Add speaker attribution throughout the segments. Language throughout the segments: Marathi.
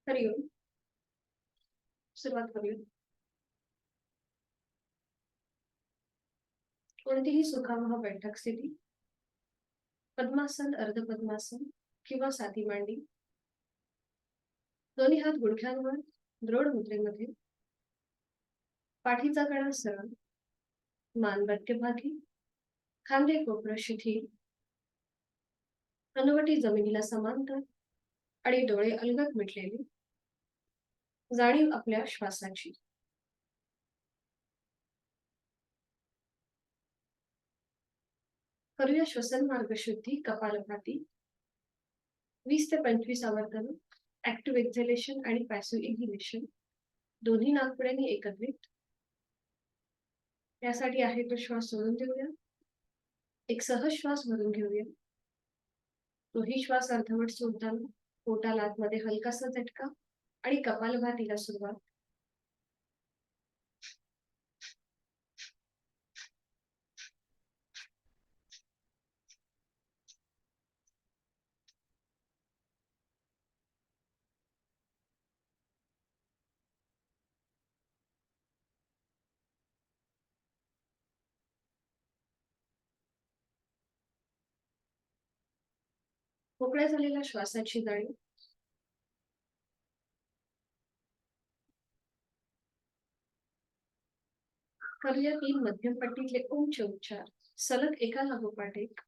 Speaker 1: हरिओम. सुरुवात करूया. कोणतीही सुखावह बैठक स्थिती, पद्मासन, अर्धपद्मासन किंवा साधी मांडी, दोन्ही हात गुडघ्यांवर द्रोड मुद्रेमध्ये, पाठीचा कणा सरळ, मान मध्यभागी, खांदे कोपर शिथिल, हनुवटी जमिनीला समांतर आणि डोळे अलगद मिटलेले, जाणीव आपल्या श्वासाची. करूया श्वसन मार्ग शुद्धी कपालभाती. 20 ते 25 आवर्तन, ऍक्टिव्ह एक्झेलेशन आणि पॅसिव्ह इन्हिलेशन दोन्ही नाकपुड्यांनी एकत्रित. यासाठी आहे तो श्वास सोडून देऊया. एक सहज श्वास भरून घेऊया. तोही श्वास अर्धवट सोडताना पोटाला आतमध्ये हलकासा झटका आणि कपालभातीला सुरुवात. मोकळ्या झालेल्या श्वासाची जाणीव. करूया 3 मध्यम पट्टीतले ओमचे उच्चार सलग एका लागोपाठ एक.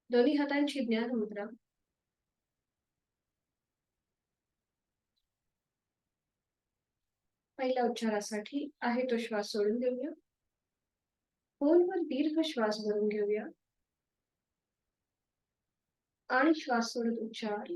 Speaker 1: दोन्ही हातांची ज्ञान मुद्रा. पहिल्या उच्चारासाठी आहे तो श्वास सोडून देऊया. खोलवर दीर्घ श्वास भरून घेऊया आणि श्वास सोडत उच्चार.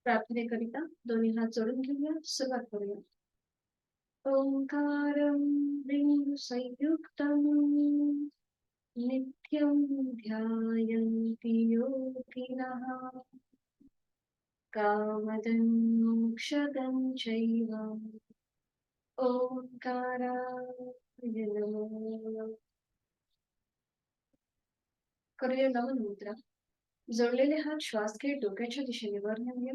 Speaker 1: प्रार्थनेकरिता दोन्ही हात जोडून घेऊया. सुरुवात करूया. ओंकारं ह्रीं संयुक्तं नित्यं ध्यायन्ति योगिनः कामदं मोक्षदं चैव. ओंकाराय नमः. करूया नमन मुद्रा. जोडलेले हात श्वास घेत डोक्याच्या दिशेने वर नेऊया.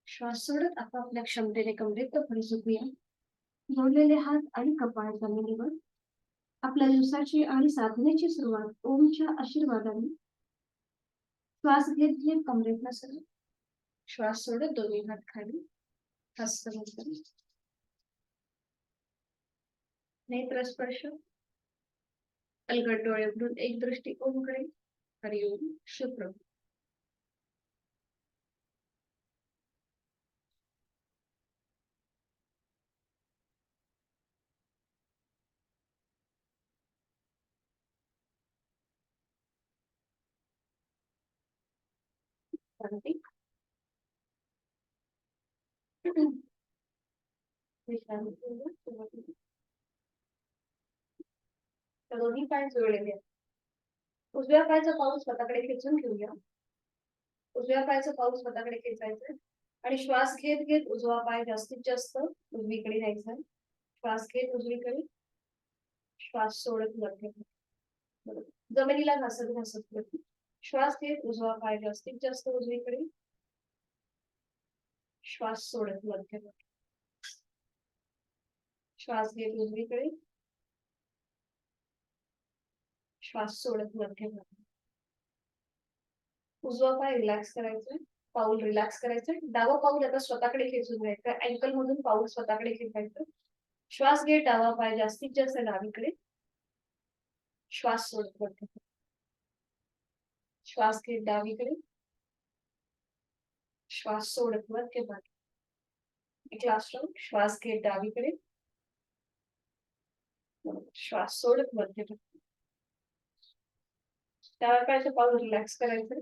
Speaker 1: श्वास सोडत आपापल्या क्षमतेने कमरेत खाली झोपूया. जोडलेले हात आणि कपाळ जमिनीवर. आपल्या दिवसाची आणि साधनेची सुरुवात ओमच्या आशीर्वादाने. श्वास घेत घेत कमरेतला सरळ. श्वास सोडत दोन्ही हात खाली. हस्तमस्तक. नेत्रस्पर्श. अलगद डोळे उघडून एक दृष्टी ओमकडे. हरिओम. शुभ्र. शांती. विश्रांती. दोन्ही पाय जोडलेले आहेत. उजव्या पायाचा पाऊल स्वतःकडे खेचून घेऊया. उजव्या पायाचा पाऊल स्वतःकडे खेचायचा आणि श्वास घेत घेत उजवा पाय जास्तीत जास्त उजवीकडे न्यायचा. श्वास घेत उजवीकडे. श्वास सोडत मध्य. जमिनीला घासत घासत वरती. श्वास घेत उजवा पाय जास्तीत जास्त उजवीकडे. श्वास सोडत मध्य. श्वास घेत उजवीकडे. श्वास सोडत मध्य. उजवा पाय रिलॅक्स करायचा. पाऊल रिलॅक्स करायचं. डावा पाऊल आता स्वतःकडे खेचून घ्यायचं. अँकल मधून पाऊल स्वतःकडे खेचायचं. श्वास घेत डावा पाय जास्तीत जास्त डावीकडे. श्वास सोडत वरती, श्वास घेत डावीकडे, श्वास सोडत वरती बाकी. एक लास्ट राऊंड. श्वास घेत डावीकडे, श्वास सोडत वरती बाकी. त्यावर काय पाऊल रिलॅक्स करायचं.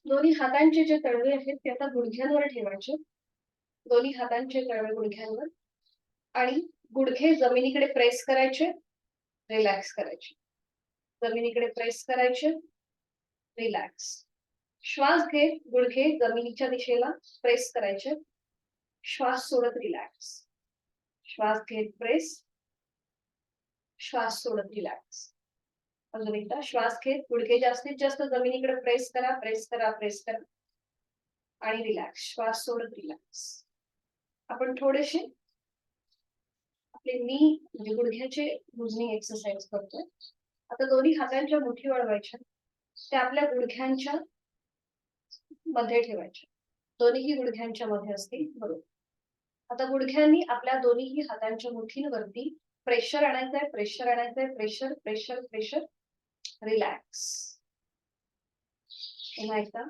Speaker 1: दोन्ही हातांचे जे तळवे आहेत ते आता गुडघ्यांवर ठेवायचे. दोन्ही हातांचे तळवे गुडघ्यांवर आणि गुडघे जमिनीकडे प्रेस करायचे, रिलॅक्स करायचे. जमिनीकडे प्रेस करायचे, रिलॅक्स. श्वास घेत गुडघे जमिनीच्या दिशेला प्रेस करायचे, श्वास सोडत रिलॅक्स. श्वास घेत प्रेस, श्वास सोडत रिलॅक्स. अजून एकदा श्वास घेत गुडघे जास्तीत जास्त जमिनीकडे प्रेस करा, प्रेस करा, प्रेस करा आणि रिलॅक्स. श्वास सोडत रिलॅक्स. आपण थोडेसे आपले नी म्हणजे गुडघ्याचे लुजनिंग एक्सरसाइज करतोय. आता दोन्ही हातांच्या मुठी वळवायच्या, त्या आपल्या गुडघ्यांच्या मध्ये ठेवायच्या. दोन्हीही गुडघ्यांच्या मध्ये असतील. बरोबर. आता गुडघ्यांनी आपल्या दोन्हीही हातांच्या मुठींवरती प्रेशर आणायचंय, प्रेशर आणायचंय, प्रेशर प्रेशर प्रेशर. रिलॅक्स. पुन्हा एकदा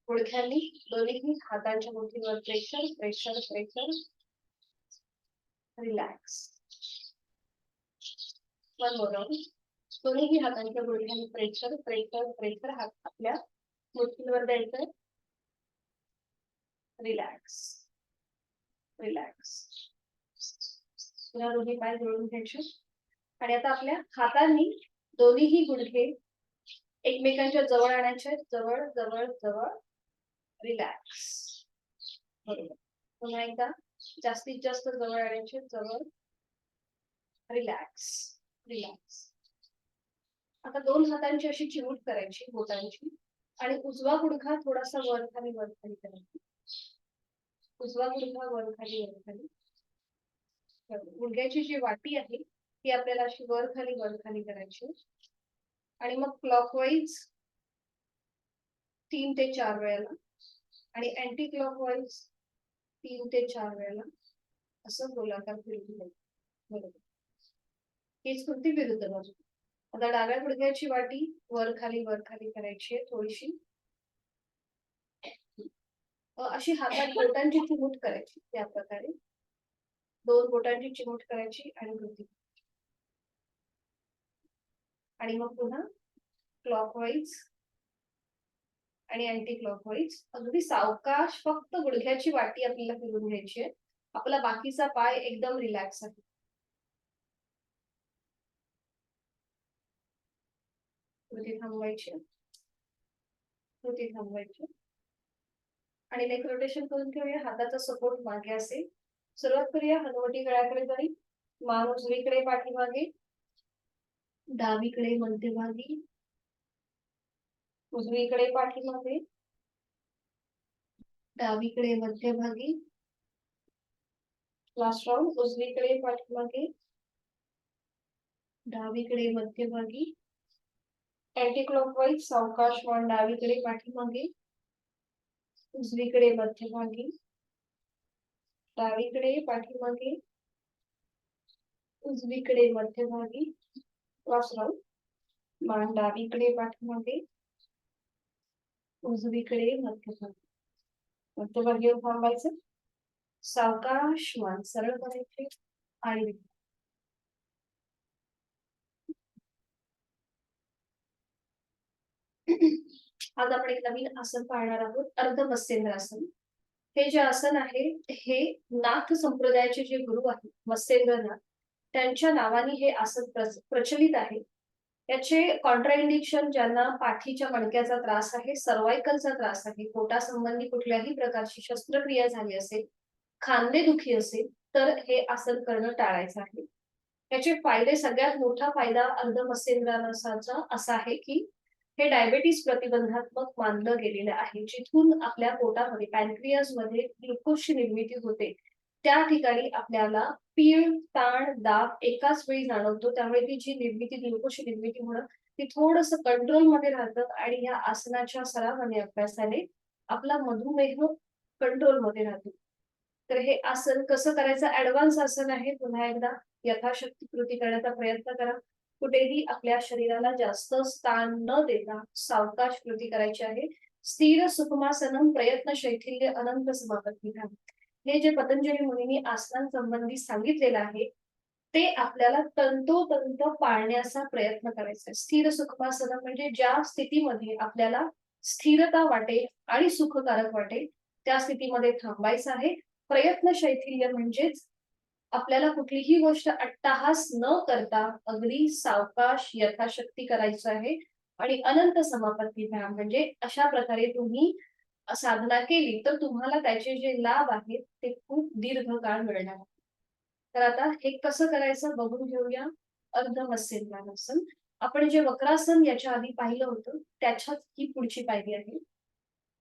Speaker 1: गुडघ्यांनी दोन्हीही हातांच्या मुठींवर pressure pressure pressure. Relax. One more round. दोन्हीही हातांच्या गुडघ्यांनी प्रेशर प्रेशर प्रेशर हात आपल्या मुठींवर द्यायचंय. Relax relax. पुन्हा दोन्ही पाय जोडून घ्यायचे आणि आता आपल्या हातांनी दोन्हीही गुडघे एकमेकांच्या जवळ आणायचे, जवळ जवळ जवळ. रिलॅक्स. बरोबर. पुन्हा एकदा जास्तीत जास्त जवळ आणायचे, जवळ. Relax relax. आता दोन हातांची अशी चिमूट करायची बोटांची आणि उजवा गुडघा थोडासा वर खाली करायचा. उजवा गुडघा वर खाली वर खाली. गुडघ्याची जी वाटी आहे ती आपल्याला अशी वर खाली करायची आणि मग क्लॉकवाईज 3 ते 4 वेळेला आणि अँटी क्लॉकवाईज 3 ते 4 वेळेला असं गोलाकार फिरवून घ्यायचं. बरोबर. हीच कृती विरुद्ध बाजू. आता डाव्या गुडघ्याची वाटी वर खाली करायची आहे थोडीशी. अशी हातात बोटांची चिमूट करायची. त्या प्रकारे 2 बोटांची चिमूट करायची आणि कृती. आणि मग पुन्हा क्लॉकवाईज आणि अँटी क्लॉकवाईज. अगदी सावकाश फक्त गुडघ्याची वाटी आपल्याला फिरवून घ्यायची आहे. आपला बाकीचा पाय एकदम रिलॅक्स आहे. कृती थांबवायची, कृती थांबवायची आणि नेक रोटेशन करून घेऊया. हाताचा सपोर्ट मागे असेल. सुरुवात करूया. हनुवटी गळ्याकडे जाईल, मान उजवीकडे पाठीमागे, डावीकडे मध्यभागी, उजवीकडे पाठीमागे, डावीकडे मध्यभागी. Last round. उजवीकडे पाठीमागे, डावीकडे मध्यभागी. अँटी क्लॉकवाईज सावकाश मान डावीकडे पाठीमागे, उजवीकडे मध्यभागी, डावीकडे पाठीमागे, उजवीकडे मध्यभागी. Last round. मान डावीकडे पाठीमागे, उजवीकडे मध्यभागी. मध्यभागी येऊन थांबायचं. सावकाश मान सरळ करायचे आणि आज आपण एक नवीन आसन पाहणार आहोत, अर्ध मत्स्येंद्रासन. हे जे आसन आहे हे नाथ संप्रदायाचे जे गुरु आहेत मत्स्येंद्रनाथ, त्यांच्या नावाने हे आसन प्रचलित आहे. याचे कॉन्ट्राइंडिकेशन ज्यांना पाठीच्या मणक्याचा त्रास आहे, सर्वायकलचा त्रास आहे, पोटासंबंधी कुठल्याही प्रकारची शस्त्रक्रिया झाली असेल, खांदेदुखी असेल तर हे आसन करणं टाळायचं आहे. याचे फायदे, सगळ्यात मोठा फायदा अर्ध मत्स्येंद्रासनाचा असा आहे की हे डायबेटीस प्रतिबंधात्मक मानलं गेलेलं आहे. जिथून आपल्या पोटामध्ये पॅनक्रियास मध्ये ग्लुकोजची निर्मिती होते त्या ठिकाणी आपल्याला पीळ, ताण, दाब एकाच वेळी जाणवतो. त्यामुळे ती जी निर्मिती, ग्लुकोजची निर्मिती होणं ती थोडस कंट्रोल मध्ये राहतं आणि या आसनाच्या सरावाने, अभ्यासाने आपला मधुमेह कंट्रोल मध्ये राहतो. तर हे आसन कसं करायचं, ऍडव्हान्स आसन आहे. पुन्हा एकदा यथाशक्ती कृती करण्याचा प्रयत्न करा. कुठेही आपल्या शरीराला जास्त स्थान न देता सावकाश कृती करायची आहे. स्थिर सुखमासनम प्रयत्न शैथिल्य अनंत समापत्ती. हे जे पतंजली मुनींनी आसनांसंबंधी सांगितलेलं आहे ते आपल्याला तंतोतंत पाळण्याचा प्रयत्न करायचा आहे. स्थिर सुखमासन म्हणजे ज्या स्थितीमध्ये आपल्याला स्थिरता वाटेल आणि सुखकारक वाटेल त्या स्थितीमध्ये थांबायचं आहे. प्रयत्न शैथिल्य म्हणजेच आपल्याला कुठलीही गोष्ट अट्टाहास न करता अगदी सावकाश यथाशक्ती करायचं आहे. आणि अनंत समापत्ती ध्यान म्हणजे अशा प्रकारे तुम्ही साधना केली तर तुम्हाला त्याचे जे लाभ आहेत ते खूप दीर्घकाळ मिळणार आहेत. तर आता हे कसं करायचं बघून घेऊया. अर्धमत्स्यद्वारासन. आपण जे वक्रासन याच्या आधी पाहिलं होतं त्याच्यात ही पुढची पायरी आहे.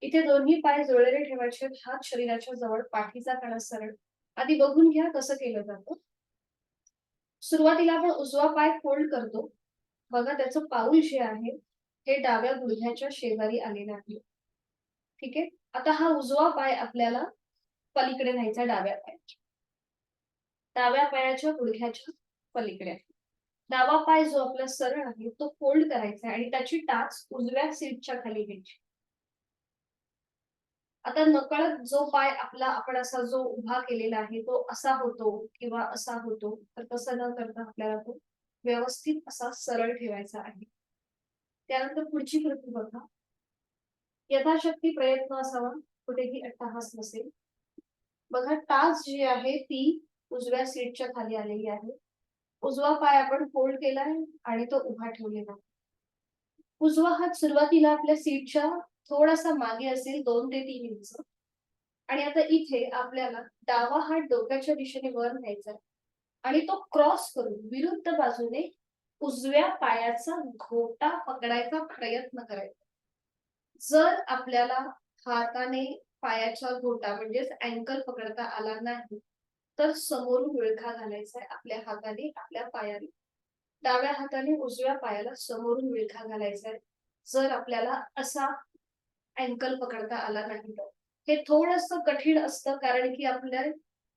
Speaker 1: इथे दोन्ही पाय जुळलेले ठेवायचे, हात शरीराच्या जवळ, पाठीचा कणा सरळ. आधी बघून घ्या कसं केलं जातं. सुरुवातीला आपण उजवा पाय फोल्ड करतो. बघा त्याचं पाऊल जे आहे हे डाव्या गुडघ्याच्या शेजारी आलेलं आहे. ठीक आहे. आता हा उजवा पाय आपल्याला पलीकडे न्यायचा डाव्या पायाच्या. डाव्या पायाच्या गुडघ्याच्या पलीकडे आहे. डावा पाय जो आपला सरळ आहे तो फोल्ड करायचा आणि त्याची टाच उजव्या सीटच्या खाली घ्यायची. आता नकळत जो पाय आपला आपण असा जो उभा केलेला आहे तो असा होतो किंवा असा होतो, तर तसं न करता आपल्याला तो व्यवस्थित असा सरळ ठेवायचा आहे. त्यानंतर पुढची कृती बघा. यथाशक्ती प्रयत्न असावा, कुठेही अट्टहास नसेल. बघा टाच जी आहे ती उजव्या सीटच्या खाली आलेली आहे. उजवा पाय आपण फोल्ड केलाय आणि तो उभा ठेवलेला. उजवा हात सुरुवातीला आपल्या सीटच्या थोडासा मागे असेल 2 ते 3 इंच. आणि आता इथे आपल्याला डावा हात डोक्याच्या दिशेने वर न्यायचा आणि तो क्रॉस करून विरुद्ध बाजूने उजव्या पायाचा घोटा पकडायचा प्रयत्न करायचा. जर आपल्याला हाताने पायाचा घोटा म्हणजेच अँकल पकडता आला नाही तर समोरून विळखा घालायचा आहे आपल्या हाताने आपल्या पायाने. डाव्या हाताने उजव्या पायाला समोरून विळखा घालायचा आहे. जर आपल्याला असा अँकल पकडता आला नाही तर. हे थोडंसं कठीण असतं कारण की आपल्या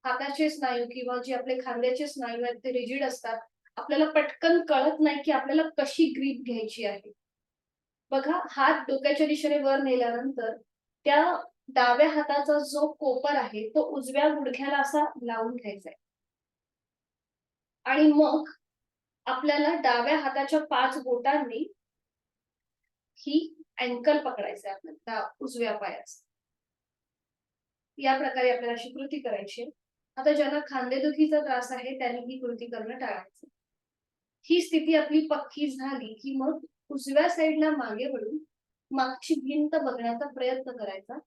Speaker 1: हाताचे स्नायू किंवा जे आपले खांद्याचे स्नायू आहेत ते रिजिड असतात. आपल्याला पटकन कळत नाही की आपल्याला कशी ग्रीप घ्यायची आहे. बघा हात डोक्याच्या दिशेने वर नेल्यानंतर त्या डाव्या हाताचा जो कोपर आहे तो उजव्या गुडघ्याला असा लावून घ्यायचा आहे. आणि मग आपल्याला डाव्या हाताच्या 5 बोटांनी ही अँकल पकडायचं आहे आपल्याला उजव्या पायाचं. या प्रकारे आपल्याला अशी कृती करायची. आता ज्यांना खांदेदुखीचा त्रास आहे त्यांनी ही कृती करणं टाळायचं. ही स्थिती आपली पक्की झाली की मग उजव्या साईडला मागे वळून मागची भिंत बघण्याचा प्रयत्न करायचा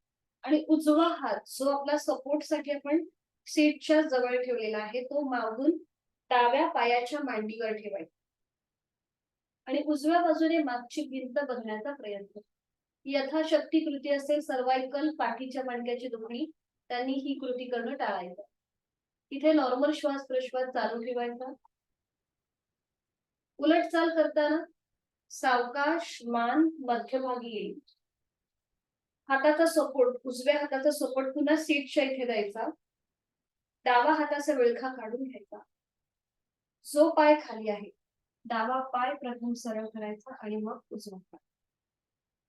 Speaker 1: आणि उजवा हात जो आपला सपोर्टसाठी आपण सीटच्या जवळ ठेवलेला आहे तो मागून डाव्या पायाच्या मांडीवर ठेवायचा आणि उजव्या बाजूने मागची भिंत बघण्याचा प्रयत्न. यथाशक्ती कृती असेल सर्वायकल पाठीच्या मणक्याची दोन्ही त्यांनी ही कृती करणं टाळायचं. इथे नॉर्मल श्वास प्रश्वास चालू ठेवायचा. उलट चाल करताना सावकाश मान मध्यभागी येईल. हाताचा सपोर्ट उजव्या हाताचा सपोर्ट पुन्हा सीटच्या इथे द्यायचा. डावा हाताचा विळखा काढून घ्यायचा. जो पाय खाली आहे डावा पाय प्रथम सरळ करायचा आणि मग उजवा पाय.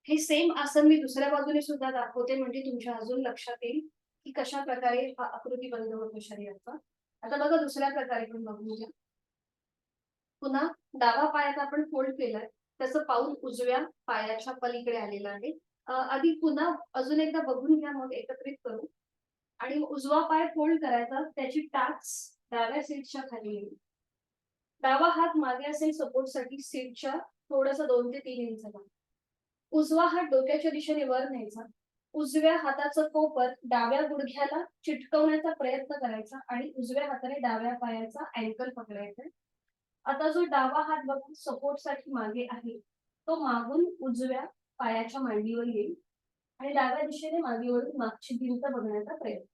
Speaker 1: हे सेम आसन मी दुसऱ्या बाजूने सुद्धा दाखवते म्हणजे तुमच्या अजून लक्षात येईल की कशा प्रकारे हा आकृतीबंध होतो शरीराचा. आता बघा दुसऱ्या प्रकारे पण बघून घ्या. पुन्हा डावा पाय आता आपण फोल्ड केलाय त्याचं पाऊल उजव्या पायाच्या पलीकडे आलेलं आहे. आधी पुन्हा अजून एकदा बघून घ्या मग एकत्रित करू. आणि उजवा पाय फोल्ड करायचा त्याची टाच डाव्या सीटच्या खाली येईल. डावा हात मागे असेल सपोर्टसाठी सीटच्या थोडस 2 ते 3 इंच मागे. उजवा हात डोक्याच्या दिशेने वर न्यायचा. उजव्या हाताचं कोपर डाव्या गुडघ्याला चिटकवण्याचा प्रयत्न करायचा आणि उजव्या हाताने डाव्या पायाचा अँकल पकडायचा. आता जो डावा हात बघून सपोर्टसाठी मागे आहे तो मागून उजव्या पायाच्या मांडीवर येईल आणि डाव्या दिशेने मागे वळून मागची भिंत बघण्याचा प्रयत्न.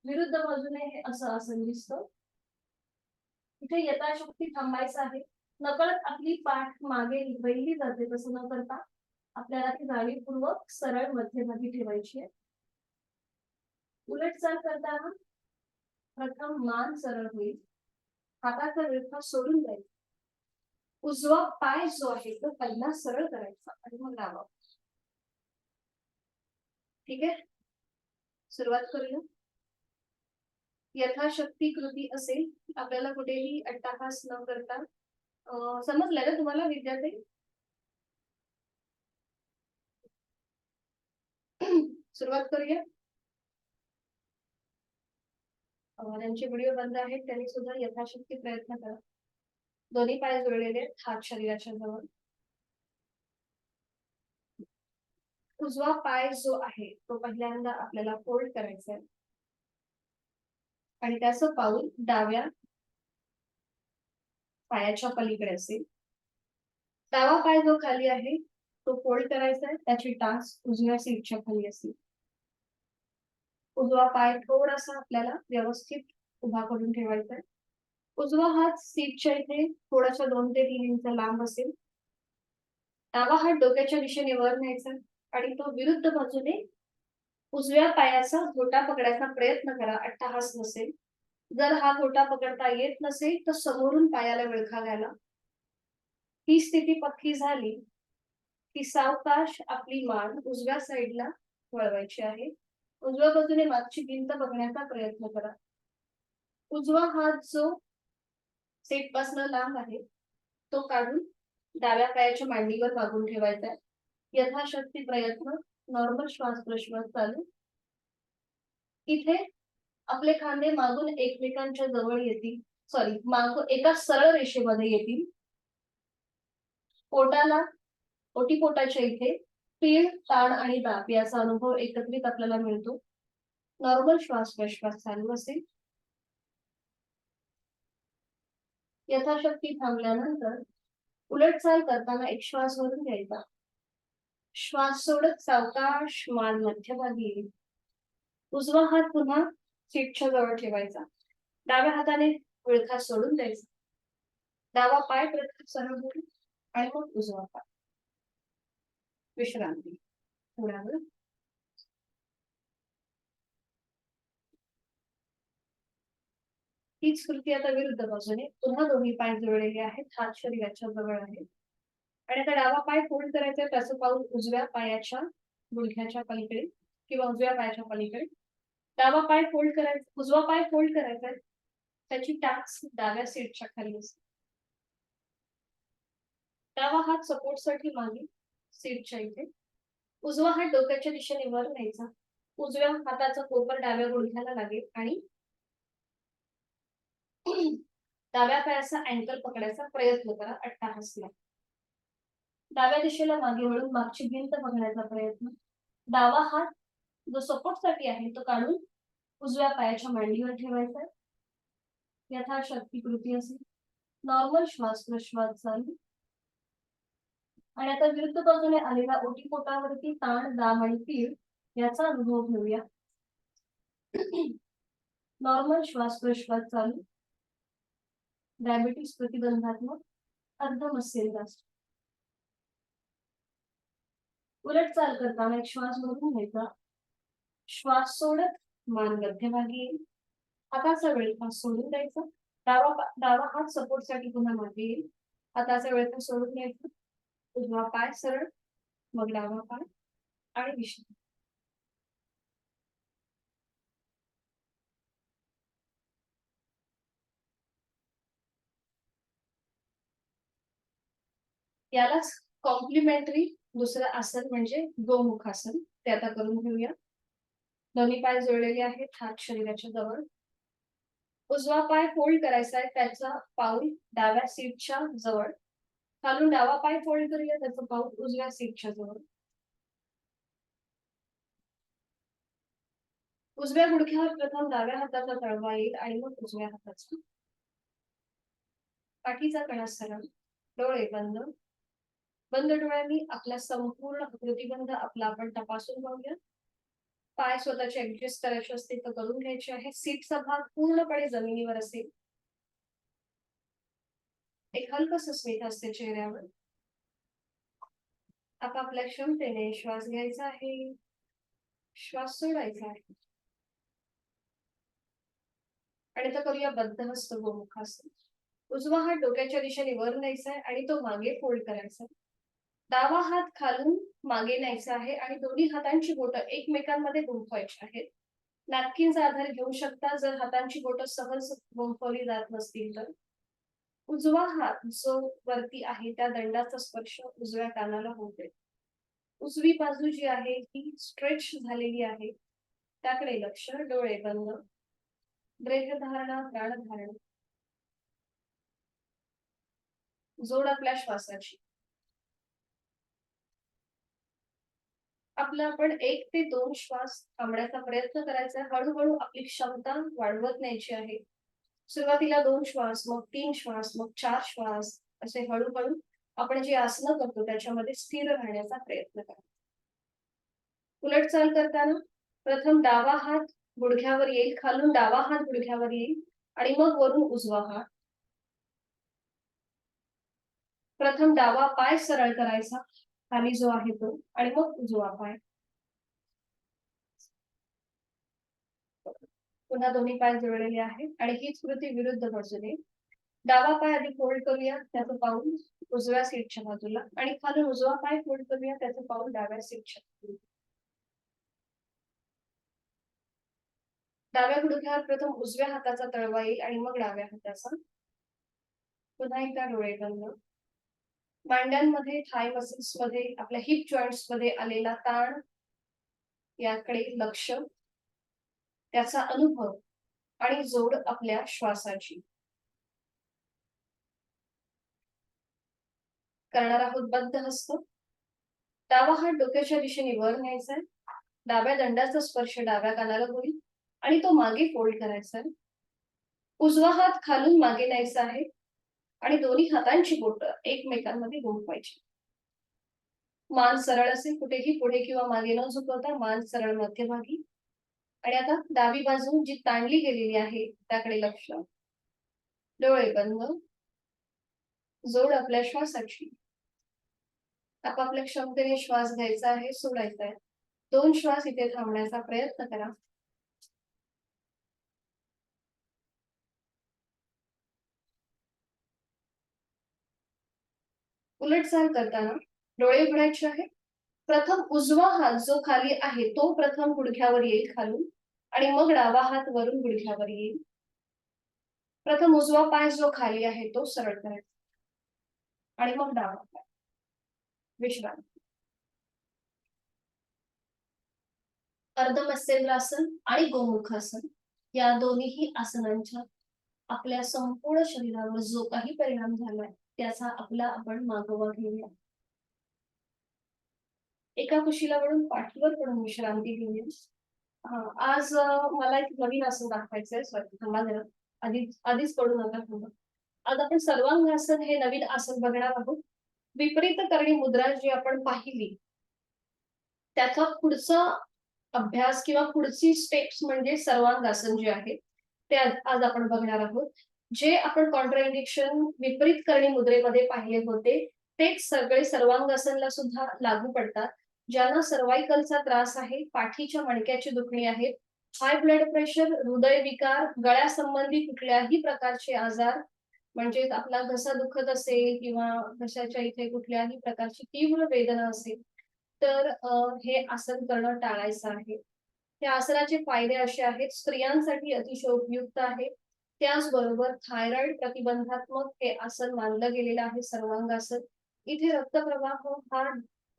Speaker 1: विरुद्ध बाजूने हे असं आसन दिसतं. इथे यथाशक्ती थांबायचं आहे. नकळत आपली पाठ मागे वळली जाते तसं न करता आपल्याला ती जाणीवपूर्वक सरळ मध्यभागी ठेवायची आहे. उलट चाल करताना प्रथम मान सरळ होईल. हाताचा विळखा सोडून द्यायचा. उजवा पाय जो आहे तो पहिला सरळ करायचा आणि मग डावा. ठीक आहे, सुरुवात करूया. यथाशक्ती कृती असेल, आपल्याला कुठेही अट्टाहास न करता. समजलंय ना तुम्हाला विद्यार्थी? सुरुवात करूया. त्यांचे व्हिडिओ बंद आहेत, त्यांनी सुद्धा यथाशक्ती प्रयत्न करा. दोन्ही पाय जोडलेले आहेत, हात शरीराच्या जवळ. उजवा पाय जो आहे तो पहिल्यांदा आपल्याला फोल्ड करायचा आहे आणि त्याचं पाऊल डाव्या पायाच्या पलीकडे असेल. डावा पाय जो खाली आहे तो फोल्ड करायचा आहे, त्याची टाच उजव्या सीटच्या खाली असेल. उजवा पाय थोडासा आपल्याला व्यवस्थित उभा करून ठेवायचा आहे. उजवा हात सीटच्या इथे थोडासा 2 ते 3 इंच लांब असेल. डावा हात डोक्याच्या दिशेने वर न्यायचा आणि तो विरुद्ध बाजूने उजव्या पायाचा घोटा पकडायचा प्रयत्न करा, अट्टाहास नसेल. जर हा घोटा पकडता येत नसेल तर समोरून पायाला विळखा घाला. ही स्थिती पक्की झाली की सावकाश आपली मान उजव्या साईडला वळवायची आहे. उजव्या बाजूने मागची भिंत बघण्याचा प्रयत्न करा. उजवा हात जो सीट पासून लांब आहे तो काढून डाव्या पायाच्या मांडीवर मागून ठेवायचा आहे. यथाशक्ती प्रयत्न, नॉर्मल श्वास प्रश्वास चालू. इथे आपले खांदे मागून एकमेकांच्या जवळ येतील, सॉरी मागून एका सरळ रेषेमध्ये येतील. पोटाला ओटीपोटाच्या इथे पीळ, ताण आणि दाब याचा अनुभव एकत्रित आपल्याला मिळतो. नॉर्मल श्वास प्रश्वास चालू असेल. यथाशक्ती थांबल्यानंतर उलटचाल करताना एक श्वास वरून घ्यायचा. श्वास सोडत सावकाश मान मध्यभागी येईल. उजवा हात पुन्हा सीटच्या जवळ ठेवायचा. डाव्या हाताने विळखा सोडून द्यायचा. डावा पाय प्रथम सरळ होईल आणि मग उजवा पाय. विश्रांती. थोडा वेळ. हीच कृती आता विरुद्ध बाजूने. पुन्हा दोन्ही पाय जोडलेले आहेत, हात शरीराच्या जवळ आहे आणि आता डावा पाय फोल्ड करायचा, त्याचं पाऊल उजव्या पायाच्या गुडघ्याच्या पलीकडे किंवा उजव्या पायाच्या पलीकडे. डावा पाय फोल्ड करायचा, उजवा पाय फोल्ड करायचा, त्याची टाच डाव्या सीटच्या खाली असते. डावा हात सपोर्टसाठी मागे सीटच्या इथे. उजवा हात डोक्याच्या दिशेने वर न्यायचा. उजव्या हाताचा कोपर डाव्या गुडघ्याला लागेल आणि डाव्या पायाचा अँकल पकडायचा प्रयत्न करा, अट्टाहासला. डाव्या दिशेला मागे वळून मागची भिंत बघण्याचा प्रयत्न. डावा हात जो सपोर्टसाठी आहे तो काढून उजव्या पायाच्या मांडीवर ठेवायचा. यथाशक्ती कृती असेल. नॉर्मल श्वास प्रश्वास चालू. आणि आता विरुद्ध बाजूने आलेला ओटीपोटावरती ताण, दाब आणि पीळ याचा अनुभव घेऊया. नॉर्मल श्वास प्रश्वास चालू. डायबिटीज प्रतिबंधात्मक, अर्ध मस्सेलदार. उलट चाल करताना एक श्वास भरून घ्यायचा. श्वास सोडत मान मध्यभागी येईल. हाताचा वेळखा सोडून द्यायचा. डावा हात सपोर्टसाठी पुन्हा मागे येईल. हाताचा वेळखा सोडून घ्यायचा. उजवा पाय सरळ, मग डावा पाय आणि विश्रांती. यालाच कॉम्प्लिमेंटरी दुसरं आसन म्हणजे गोमुखासन, ते आता करून घेऊया. दोन्ही पाय जोडलेले आहेत, हात शरीराच्या जवळ. उजवा पाय फोल्ड करायचा आहे, त्याचा पाऊल डाव्या सीटच्या जवळ. खालून डावा पाय फोल्ड करूया, त्याचं पाऊल उजव्या सीटच्या जवळ. उजव्या गुडघ्यावर प्रथम डाव्या हाताचा तळवा येईल आणि मग उजव्या हाताचा. पाठीचा कणा सरळ, डोळे बंद. बंद डोळ्यांनी आपला संपूर्ण प्रतिबंध आपला आपण तपासून पाहूया. पाय स्वतःचे ऍडजस्ट करायचे असतील तर करून घ्यायचे आहे. सीटचा भाग पूर्णपणे जमिनीवर असेल. एक हलकस स्मित असते चेहऱ्यावर. आपापल्या क्षमतेने श्वास घ्यायचा आहे, श्वास सोडायचा आहे. आणि आता करूया बद्धहस्त गोमुखासन. उजवा हात डोक्याच्या दिशेने वर न्यायचा आहे आणि तो मागे फोल्ड करायचा आहे. डावा हात खालून मागे न्यायचा आहे आणि दोन्ही हातांची बोटं एकमेकांमध्ये गुंफवायची आहेत. नॅपकिनचा आधार घेऊ शकता जर हातांची बोटं सहज गुंफवली जात नसतील तर. उजवा हात जो वरती आहे त्या दंडाचा स्पर्श उजव्या कानाला होते. उजवी बाजू जी आहे ती स्ट्रेच झालेली आहे. त्याकडे लक्ष, डोळे बंद. देहधारणा, प्राणधारणा. जोड आपल्या श्वासाची. आपला आपण 1 ते 2 श्वास थांबण्याचा प्रयत्न करायचा. हळूहळू आपली क्षमता वाढवत न्यायची आहे. सुरुवातीला 2 श्वास, मग 3 श्वास, मग 4 श्वास असे हळूहळू आपण जी आसनं करतो त्याच्यामध्ये स्थिर राहण्याचा प्रयत्न करा. उलटचाल करताना प्रथम डावा हात गुडघ्यावर येईल, खालून डावा हात गुडघ्यावर येईल आणि मग वरून उजवा हात. प्रथम डावा पाय सरळ करायचा, खाली जो आहे तो, आणि मग उजवा पाय. पुन्हा दोन्ही पाय जोडलेले आहेत आणि हीच कृती विरुद्ध बाजूने. डावा पाय आधी फोल्ड करूया, त्याचं पाऊल उजव्या सीटच्या बाजूला आणि खालून उजवा पाय फोल्ड करूया, त्याचं पाऊल डाव्या सीटच्या बाजूला. डाव्या गुडघ्यावर प्रथम उजव्या हाताचा तळवा येईल आणि मग डाव्या हाताचा. पुन्हा एकदा डोळे बंद. मांड्यांमध्ये, थाय मसल्स मध्ये, आपल्या हिप जॉईंट्स मध्ये आलेला ताण याकडे लक्ष, त्याचा अनुभव आणि जोड आपल्या श्वासाची. करणार आहोत बद्ध हस्त. डावा हात डोक्याच्या दिशेने वर न्यायचा आहे. डाव्या दंडाचा स्पर्श डाव्या कानाला होईल आणि तो मागे फोल्ड करायचा आहे. उजवा हात खालून मागे न्यायचा आहे आणि दोन्ही हातांची बोटं एकमेकांमध्ये गुंफवायची. मान सरळ असेल, कुठेही पुढे किंवा मागे न झुकवता मान सरळ मध्यभागी. आणि आता डावी बाजू जी ताणली गेलेली आहे त्याकडे लक्ष, डोळे बंद. जोड आपल्या श्वासाची. आपापल्या क्षमतेने श्वास घ्यायचा आहे, सोडायचा आहे. 2 श्वास इथे थांबण्याचा प्रयत्न करा. उलटचाल करताना डोळे उघडायचे आहे. प्रथम उजवा हात जो खाली आहे तो प्रथम गुडघ्यावर येईल खालून आणि मग डावा हात वरून गुडघ्यावर येईल. प्रथम उजवा पाय जो खाली आहे तो सरळ करायचा आणि मग डावा पाय. विश्रांती. अर्धमत्स्येंद्रासन आणि गोमुखासन या दोन्ही आसनांच्या आपल्या संपूर्ण शरीरावर जो काही परिणाम झालाय त्याचा आपण मागोवा घेऊया. एका कुशीला वळून पाठीवर पडून विश्रांती घेऊया. आज मला एक नवीन आसन दाखवायचंय. सॉरी, थांबा जरा. आधीच पडू नका थांबा. आज आपण सर्वांगासन हे नवीन आसन बघणार आहोत. विपरीत करणी मुद्रा जी आपण पाहिली त्याचा पुढचा अभ्यास किंवा पुढची स्टेप्स म्हणजे सर्वांगासन जे आहे ते आज आपण बघणार आहोत. जे आपण कॉन्ट्राइंडिक्शन विपरीत करणी मुद्रेमध्ये पाहिले होते तेच सगळे सर्वांगासनला सुद्धा लागू पडतात. ज्यांना सर्वायकलचा त्रास आहे, पाठीच्या मणक्याची दुखणी आहे, हाय ब्लड प्रेशर, हृदयविकार, गळ्यासंबंधी कुठल्याही प्रकारचे आजार, म्हणजे आपला घसा दुखत असेल किंवा घशाच्या इथे कुठल्याही प्रकारची तीव्र वेदना असेल तर हे आसन करणं टाळायचं आहे. या आसनाचे फायदे असे आहेत. स्त्रियांसाठी अतिशय उपयुक्त आहे. त्याचबरोबर थायरॉइड प्रतिबंधात्मक हे आसन मानलं गेलेलं आहे सर्वांगासन. इथे रक्तप्रवाह हा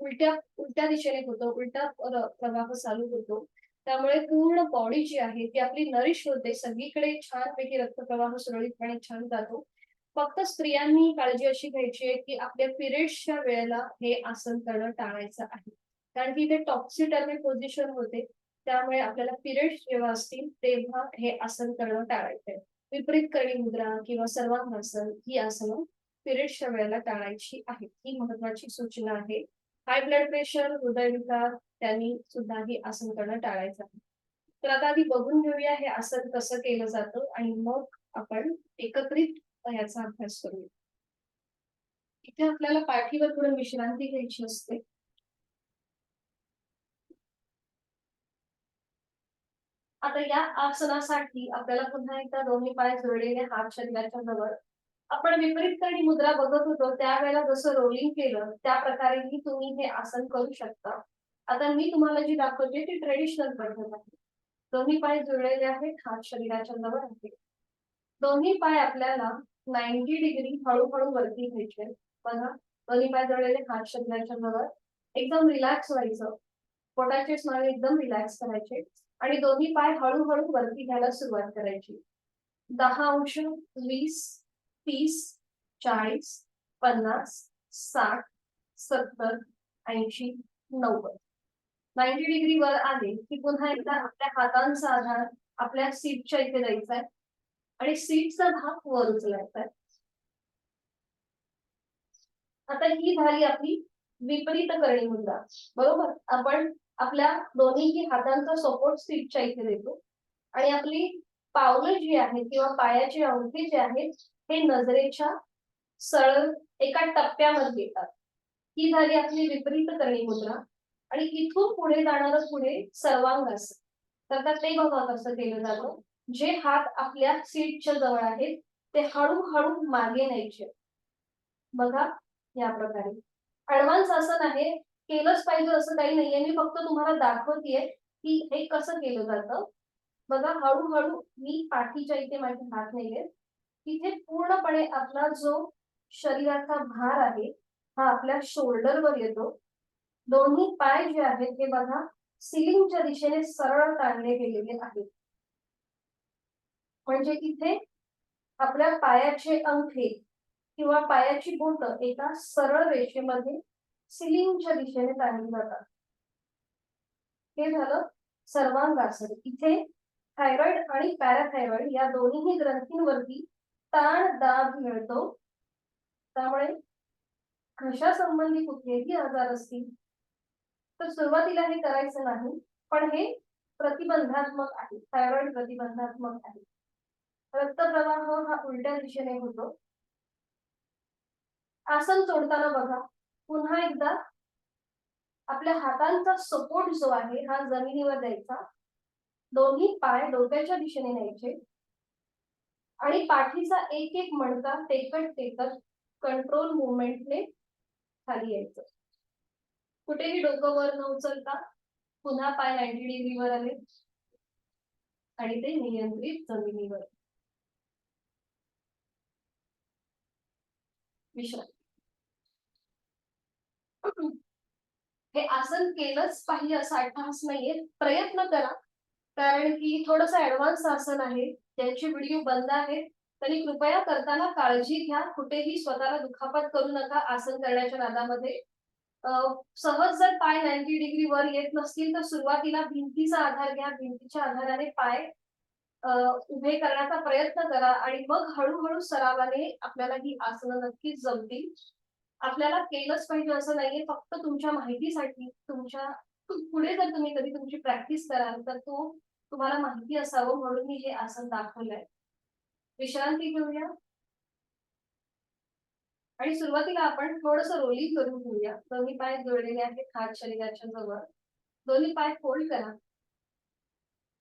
Speaker 1: उलट्या उलट्या दिशेने होतो, उलटा प्रवाह चालू होतो. त्यामुळे पूर्ण बॉडी जी आहे ती आपली नरिश होते, सगळीकडे छानपैकी रक्तप्रवाह सुरळीतपणे छान जातो. फक्त स्त्रियांनी काळजी अशी घ्यायची आहे की आपल्या पिरियड्सच्या वेळेला हे आसन करणं टाळायचं आहे. कारण की इथे टॉक्सिटर्मिक पोझिशन होते. त्यामुळे आपल्याला पिरियड्स जेव्हा असतील तेव्हा हे आसन करणं टाळायचंय. विपरीत करणी मुद्रा किंवा सर्वांगासन ही आसनं पिरियड्सच्या वेळेला टाळायची आहेत. ही महत्वाची सूचना आहे. हाय ब्लड प्रेशर, हृदयविकार त्यांनी सुद्धा ही आसन करणं टाळायचं आहे. तर आता आधी बघून घेऊया हे आसन कसं केलं जातं आणि मग आपण एकत्रित याचा अभ्यास करूया. इथे आपल्याला पाठीवर थोडं विश्रांती घ्यायची असते. आता या आसनासाठी आपल्याला पुन्हा एकदा दोन्ही पाय जोडलेले हात शरीराच्या जवळ आपण विपरीत करणी मुद्रा बघत होतो त्यावेळेला जसं रोलिंग केलं त्या प्रकारेही तुम्ही हे आसन करू शकता. आता मी तुम्हाला जी दाखवते ती ट्रेडिशनल पद्धत आहे. दोन्ही पाय जुळलेले आहेत, हात शरीराच्या जवळ आहेत. दोन्ही पाय आपल्याला 90 डिग्री हळूहळू वरती घ्यायचे. बघा, दोन्ही पाय जुळलेले, हात शरीराच्या जवळ. एकदम रिलॅक्स व्हायचं. पोटाचे स्नायू एकदम रिलॅक्स करायचे आणि दोन्ही पाय हळूहळू वरती घ्यायला सुरुवात करायची. 10 अंश, 20, 30, 40, 50, 60, 70, 80, 90. 90 डिग्री वर आले की पुन्हा एकदा आपल्या हातांचा आधार आपल्या सीटच्या इथे द्यायचा आहे आणि सीटचा भाग वर उचलायचा आहे. आता ही झाली आपली विपरीत करणी मुद्रा. बरोबर, आपण आपल्या दोन्ही हातांचा सपोर्ट सीटच्या इथे देतो आणि आपली पावलं जी आहेत किंवा पायाचे अंगठे जे आहेत हे नजरेच्या सरळ एका टप्प्यामध्ये येतात. ही झाली आपली विपरीत करणी मुद्रा. आणि इथून पुढे जाणारं पुढे सर्वांगासन. तर ते बघा कसं केलं जातं. जे हात आपल्या सीटच्या जवळ आहेत ते हळूहळू मागे न्यायचे. बघा, या प्रकारे ऍडव्हान्स आसन आहे, केलंच पाहिजे असं काही नाहीये. मी फक्त तुम्हाला दाखवतेय की हे कसं केलं जातं. बघा, हळूहळू मी पाठीच्या इथे माझे हात नेले, तिथे पूर्णपणे आपला जो शरीराचा भार आहे हा आपल्या शोल्डरवर येतो. दोन्ही पाय जे आहेत ते बघा सिलिंगच्या दिशेने सरळ ताणले गेलेले आहेत. म्हणजे इथे आपल्या पायाचे अंगठे किंवा पायाची बोट एका सरळ रेषेमध्ये सिलिंगच्या दिशेने ताणली जातात. हे झालं सर्वांगासन. इथे थायरॉइड आणि पॅराथायरॉइड या दोन्ही ग्रंथींवरती ताण दाब मिळतो. त्यामुळे घशा संबंधी कुठलेही आजार असतील तर सुरुवातीला हे करायचं नाही, पण हे प्रतिबंधात्मक आहे. थायरॉइड प्रतिबंधात्मक आहे. रक्तप्रवाह हा उलट्या दिशेने होतो. आसन सोडताना बघा, पुन्हा एकदा आपल्या हातांचा सपोर्ट जो आहे हा जमिनीवर द्यायचा. दोन्ही पाय डोक्याच्या दिशेने न्यायचे आणि पाठीचा एक एक मणका टेकत टेकत कंट्रोल मुवमेंटने खाली यायचं. कुठेही डोकं वर न उचलता पुन्हा पाय 90 डिग्री वर आले आणि ते नियंत्रित जमिनीवर. विश्रांती. हे आसन केलंच पाहिजे असा अट्टहास नाहीये, प्रयत्न करा. कारण की थोडस ऍडव्हान्स आसन आहे, त्यांचे व्हिडिओ बंद आहेत. तरी कृपया करताना काळजी घ्या, कुठेही स्वतःला दुखापत करू नका आसन करण्याच्या नादामध्ये. सहज जर पाय 90 डिग्री वर येत नसतील तर सुरुवातीला भिंतीचा आधार घ्या. भिंतीच्या आधाराने पाय उभे करण्याचा प्रयत्न करा आणि मग हळूहळू सरावाने आपल्याला ही आसनं नक्कीच जमतील. आपल्याला केलंच पाहिजे असं नाहीये, फक्त तुमच्या माहितीसाठी, तुमच्या पुढे जर तुम्ही कधी तुमची प्रॅक्टिस कराल तर तो तुम्हाला माहिती असावं म्हणून मी हे आसन दाखवलंय. विश्रांती घेऊया आणि सुरुवातीला आपण थोडस रोलिंग करून घेऊया. दोन्ही पाय जोडलेले आहेत, हात शरीराच्या जवळ. दोन्ही पाय फोल्ड करा.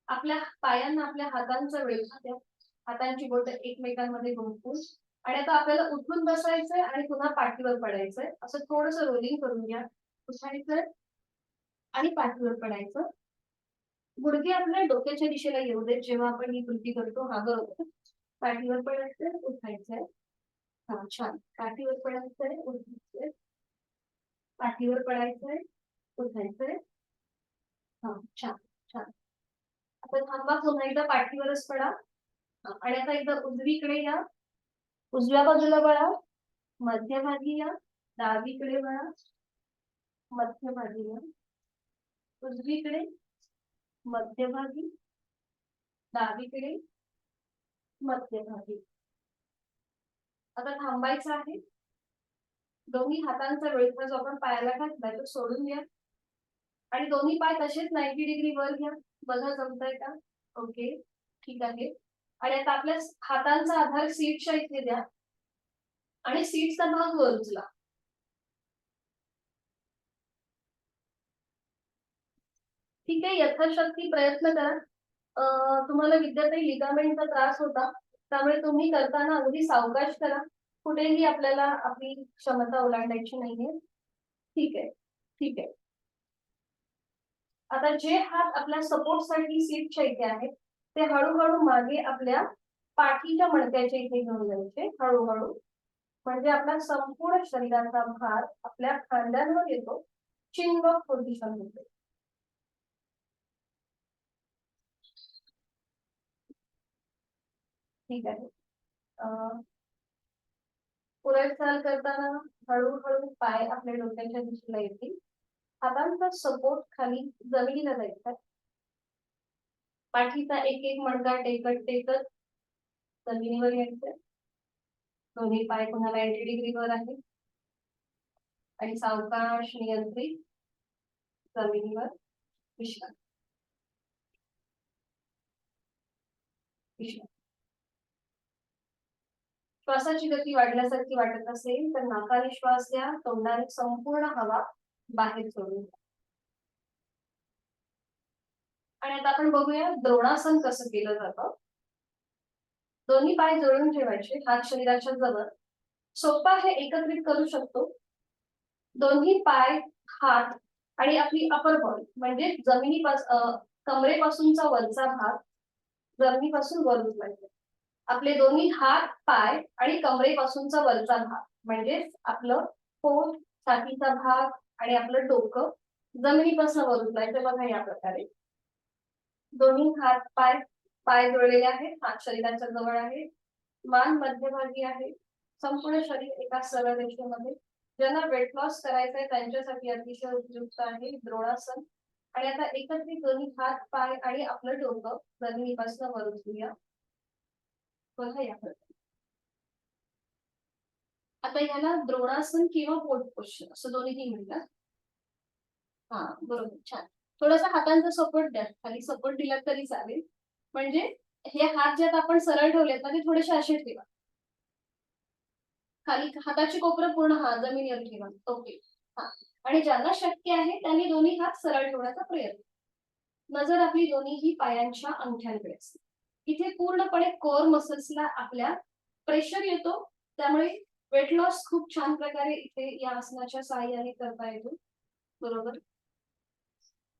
Speaker 1: आपल्या पायांना आपल्या हातांचा वेढा द्या. हातांची बोट एकमेकांमध्ये गुंफून आणि आता आपल्याला उठून बसायचंय आणि पुन्हा पाठीवर पडायचंय. असं थोडस रोलिंग करून घ्या. उठायचंय आणि पाठीवर पडायचं. गुडघे आपल्या डोक्याच्या दिशेला येऊ देत जेव्हा आपण ही कृती करतो. हा बरोबर. पाठीवर पडायचंय, उठायचंय. हा, छान. पाठीवर पडायचंय, उठायचंय. पाठीवर पडायचंय, उठायचंय. हा, छान छान. आता थांबा, पुन्हा एकदा पाठीवरच पडा आणि आता एकदा उजवीकडे या. उजव्या बाजूला वळा, मध्यभागी या, डावीकडे वळा, मध्यभागी या, उजवीकडे, मध्यभागी, डावीकडे, मध्यभागी. आता थांबायचं आहे. दोन्ही हातांचा वेढा जो आपण पायाला घातलाय तो सोडून घ्या आणि दोन्ही पाय तसेच 90 डिग्री वर घ्या. बघा, जमतंय का? ओके, ठीक आहे. आणि आता आपल्या हातांचा आधार सीटच्या इथे द्या आणि सीटचा भाग वर उचला. ठीक आहे, यथाशक्ती प्रयत्न करा. तुम्हाला विद्यार्थी लिगामेंटचा त्रास होता त्यामुळे तुम्ही करताना अगदी सावकाश करा. कुठेही आपल्याला आपली क्षमता ओलांडायची नाहीये. ठीक आहे, ठीक आहे. आता जे हात आपल्या सपोर्टसाठी सीटच्या इथे आहेत ते हळूहळू मागे आपल्या पाठीच्या मणक्याच्या इथे घेऊन जायचे हळूहळू. म्हणजे आपला संपूर्ण शरीराचा भार आपल्या खांद्यांवर येतो. चिन वॉक पोझिशन होते. ठीक आहे. पुढे चाल करताना हळूहळू पाय आपल्या डोक्याच्या दिशेला येतील. हातांचा सपोर्ट खाली जमिनीला जायचा. पाठीचा एक एक मणका टेकत टेकत जमिनीवर यायचं. दोन्ही पाय पुन्हा 90 डिग्रीवर आहे आणि सावकाश नियंत्रित जमिनीवर विश्रांती. श्वासाची गती वाढल्यासारखी वाटत असेल तर नाकाने श्वास घ्या, तोंडाने संपूर्ण हवा बाहेर सोडून. आणि आता आपण बघूया द्रोणासन कसं केलं जातं. दोन्ही पाय जोडून ठेवायचे, हात शरीराच्या जवळ. सोपा हे एकत्रित करू शकतो. दोन्ही पाय, हात आणि आपली अपर बॉडी म्हणजे कमरेपासूनचा वरचा भाग जमिनीपासून वर उचलायचा. आपले दोन्ही हात, पाय आणि कमरेपासूनचा वरचा भाग म्हणजे आपलं पोट, छातीचा भाग आणि आपलं डोकं जमिनीपासून वर उचलायचं. बघा या प्रकारे दोन्ही हात पाय पाय जोडलेले आहेत. हात शरीराच्या जवळ आहे, मान मध्यभागी आहे, संपूर्ण शरीर एका सरळ रेषेमध्ये. ज्यांना वेट लॉस करायचं आहे त्यांच्यासाठी अतिशय उपयुक्त आहे द्रोणासन. आणि आता एकत्रित दोन्ही हात पाय आणि आपलं डोकं जमिनीपासून वर उचलूया. बघा या प्रकारे. आता याला द्रोणासन किंवा पोट पोश्चर असं दोन्ही म्हणतात. हा बरोबर, छान. थोडासा हातांचा सपोर्ट द्या, खाली सपोर्ट दिला तरी चालेल. म्हणजे हे हात ज्यात आपण सरळ ठेवलेत ना ते थोडेसे असे ठेवा. खाली हाताची कोपरं पूर्ण जमिनीवर ठेवा. ओके. हा. आणि ज्यांना शक्य आहे त्यांनी दोन्ही हात सरळ ठेवण्याचा प्रयत्न. नजर आपली दोन्हीही पायांच्या अंगठ्यांकडे असते. इथे पूर्णपणे कोर मसल्सला आपल्या प्रेशर येतो, त्यामुळे वेट लॉस खूप छान प्रकारे इथे या आसनाच्या साहाय्याने करता येतो. बरोबर.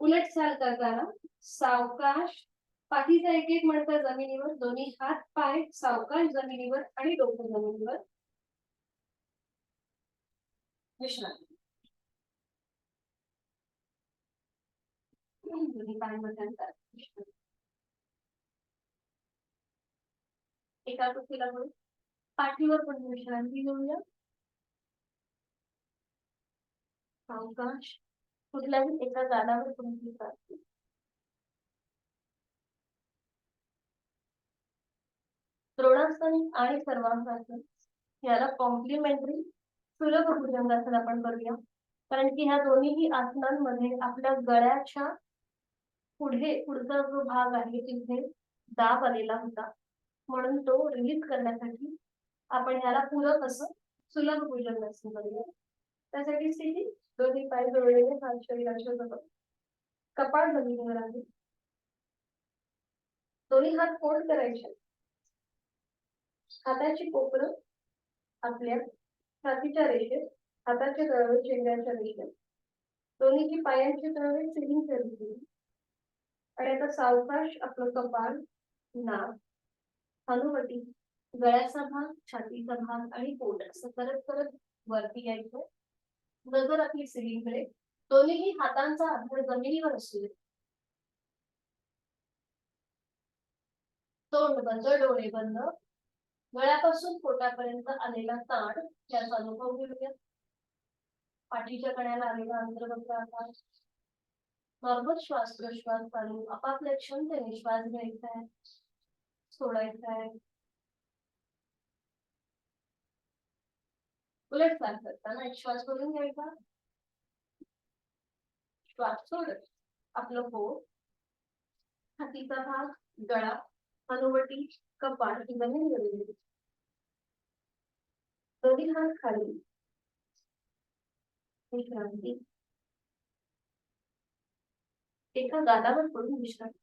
Speaker 1: उलट चाल करताना सावकाश पाठीचा एक एक मणका जमिनीवर, दोन्ही हात पाय सावकाश जमिनीवर आणि डोकं जमिनीवर. विश्रांती. दोन्ही पाय मध्यांतर एका कुशीला करून पाठीवर पण विश्रांती घेऊया. सावकाश कुठल्याही एका जाडावर तुमची चालते. द्रोणासन आणि सर्वांगासन याला कॉम्प्लिमेंटरी सुलभ भुजंगासन आपण करूया. कारण की ह्या दोन्ही आसनांमध्ये आपल्या गळ्याच्या पुढचा जो भाग आहे तिथे दाब आलेला होता, म्हणून तो रिलीज करण्यासाठी आपण ह्याला पूरक असं सुलभ भुजंगासन करूया. त्यासाठी स्थिती दोन्ही पाय जोडलेले, हात शरीराच्या जवळ, कपाळ जमिनीवर आहे. दोन्ही हात फोल्ड करायचे. हाताची कोपरं आपल्या छातीच्या रेषेत, हाताचे तळवे चेहऱ्याच्या रेषेत, दोन्ही पायांचे तळवे सिलिंगच्या दिशेने. आणि आता सावकाश आपलं कपाळ, नाक, हनुवटी, गळ्याचा भाग, छातीचा भाग आणि पोट असं करत करत वरती यायचं. नजर आपली सिलिंगकडे. दोन्ही हातांचा आधार जमिनीवर असू दे. तोंड बंद, डोळे बंद. गळ्यापासून पोटापर्यंत आलेला ताण याचा अनुभव घेऊया. पाठीच्या कण्याला आलेला अंतर्गत आकार. नॉर्मल श्वास प्रश्वास चालू आपापल्या क्षमतेने श्वास घ्यायचा आहे, सोडायचा आहे. उलट चाल करताना एक श्वास भरून घ्यायचा, श्वास सोडत आपलं पोट, छातीचा भाग, गळा, हनुवटी, कपाळ ही जमिनीवर येईल. दोन्ही हात खाली. विश्रांती. एका गालावर पडून विश्रांती.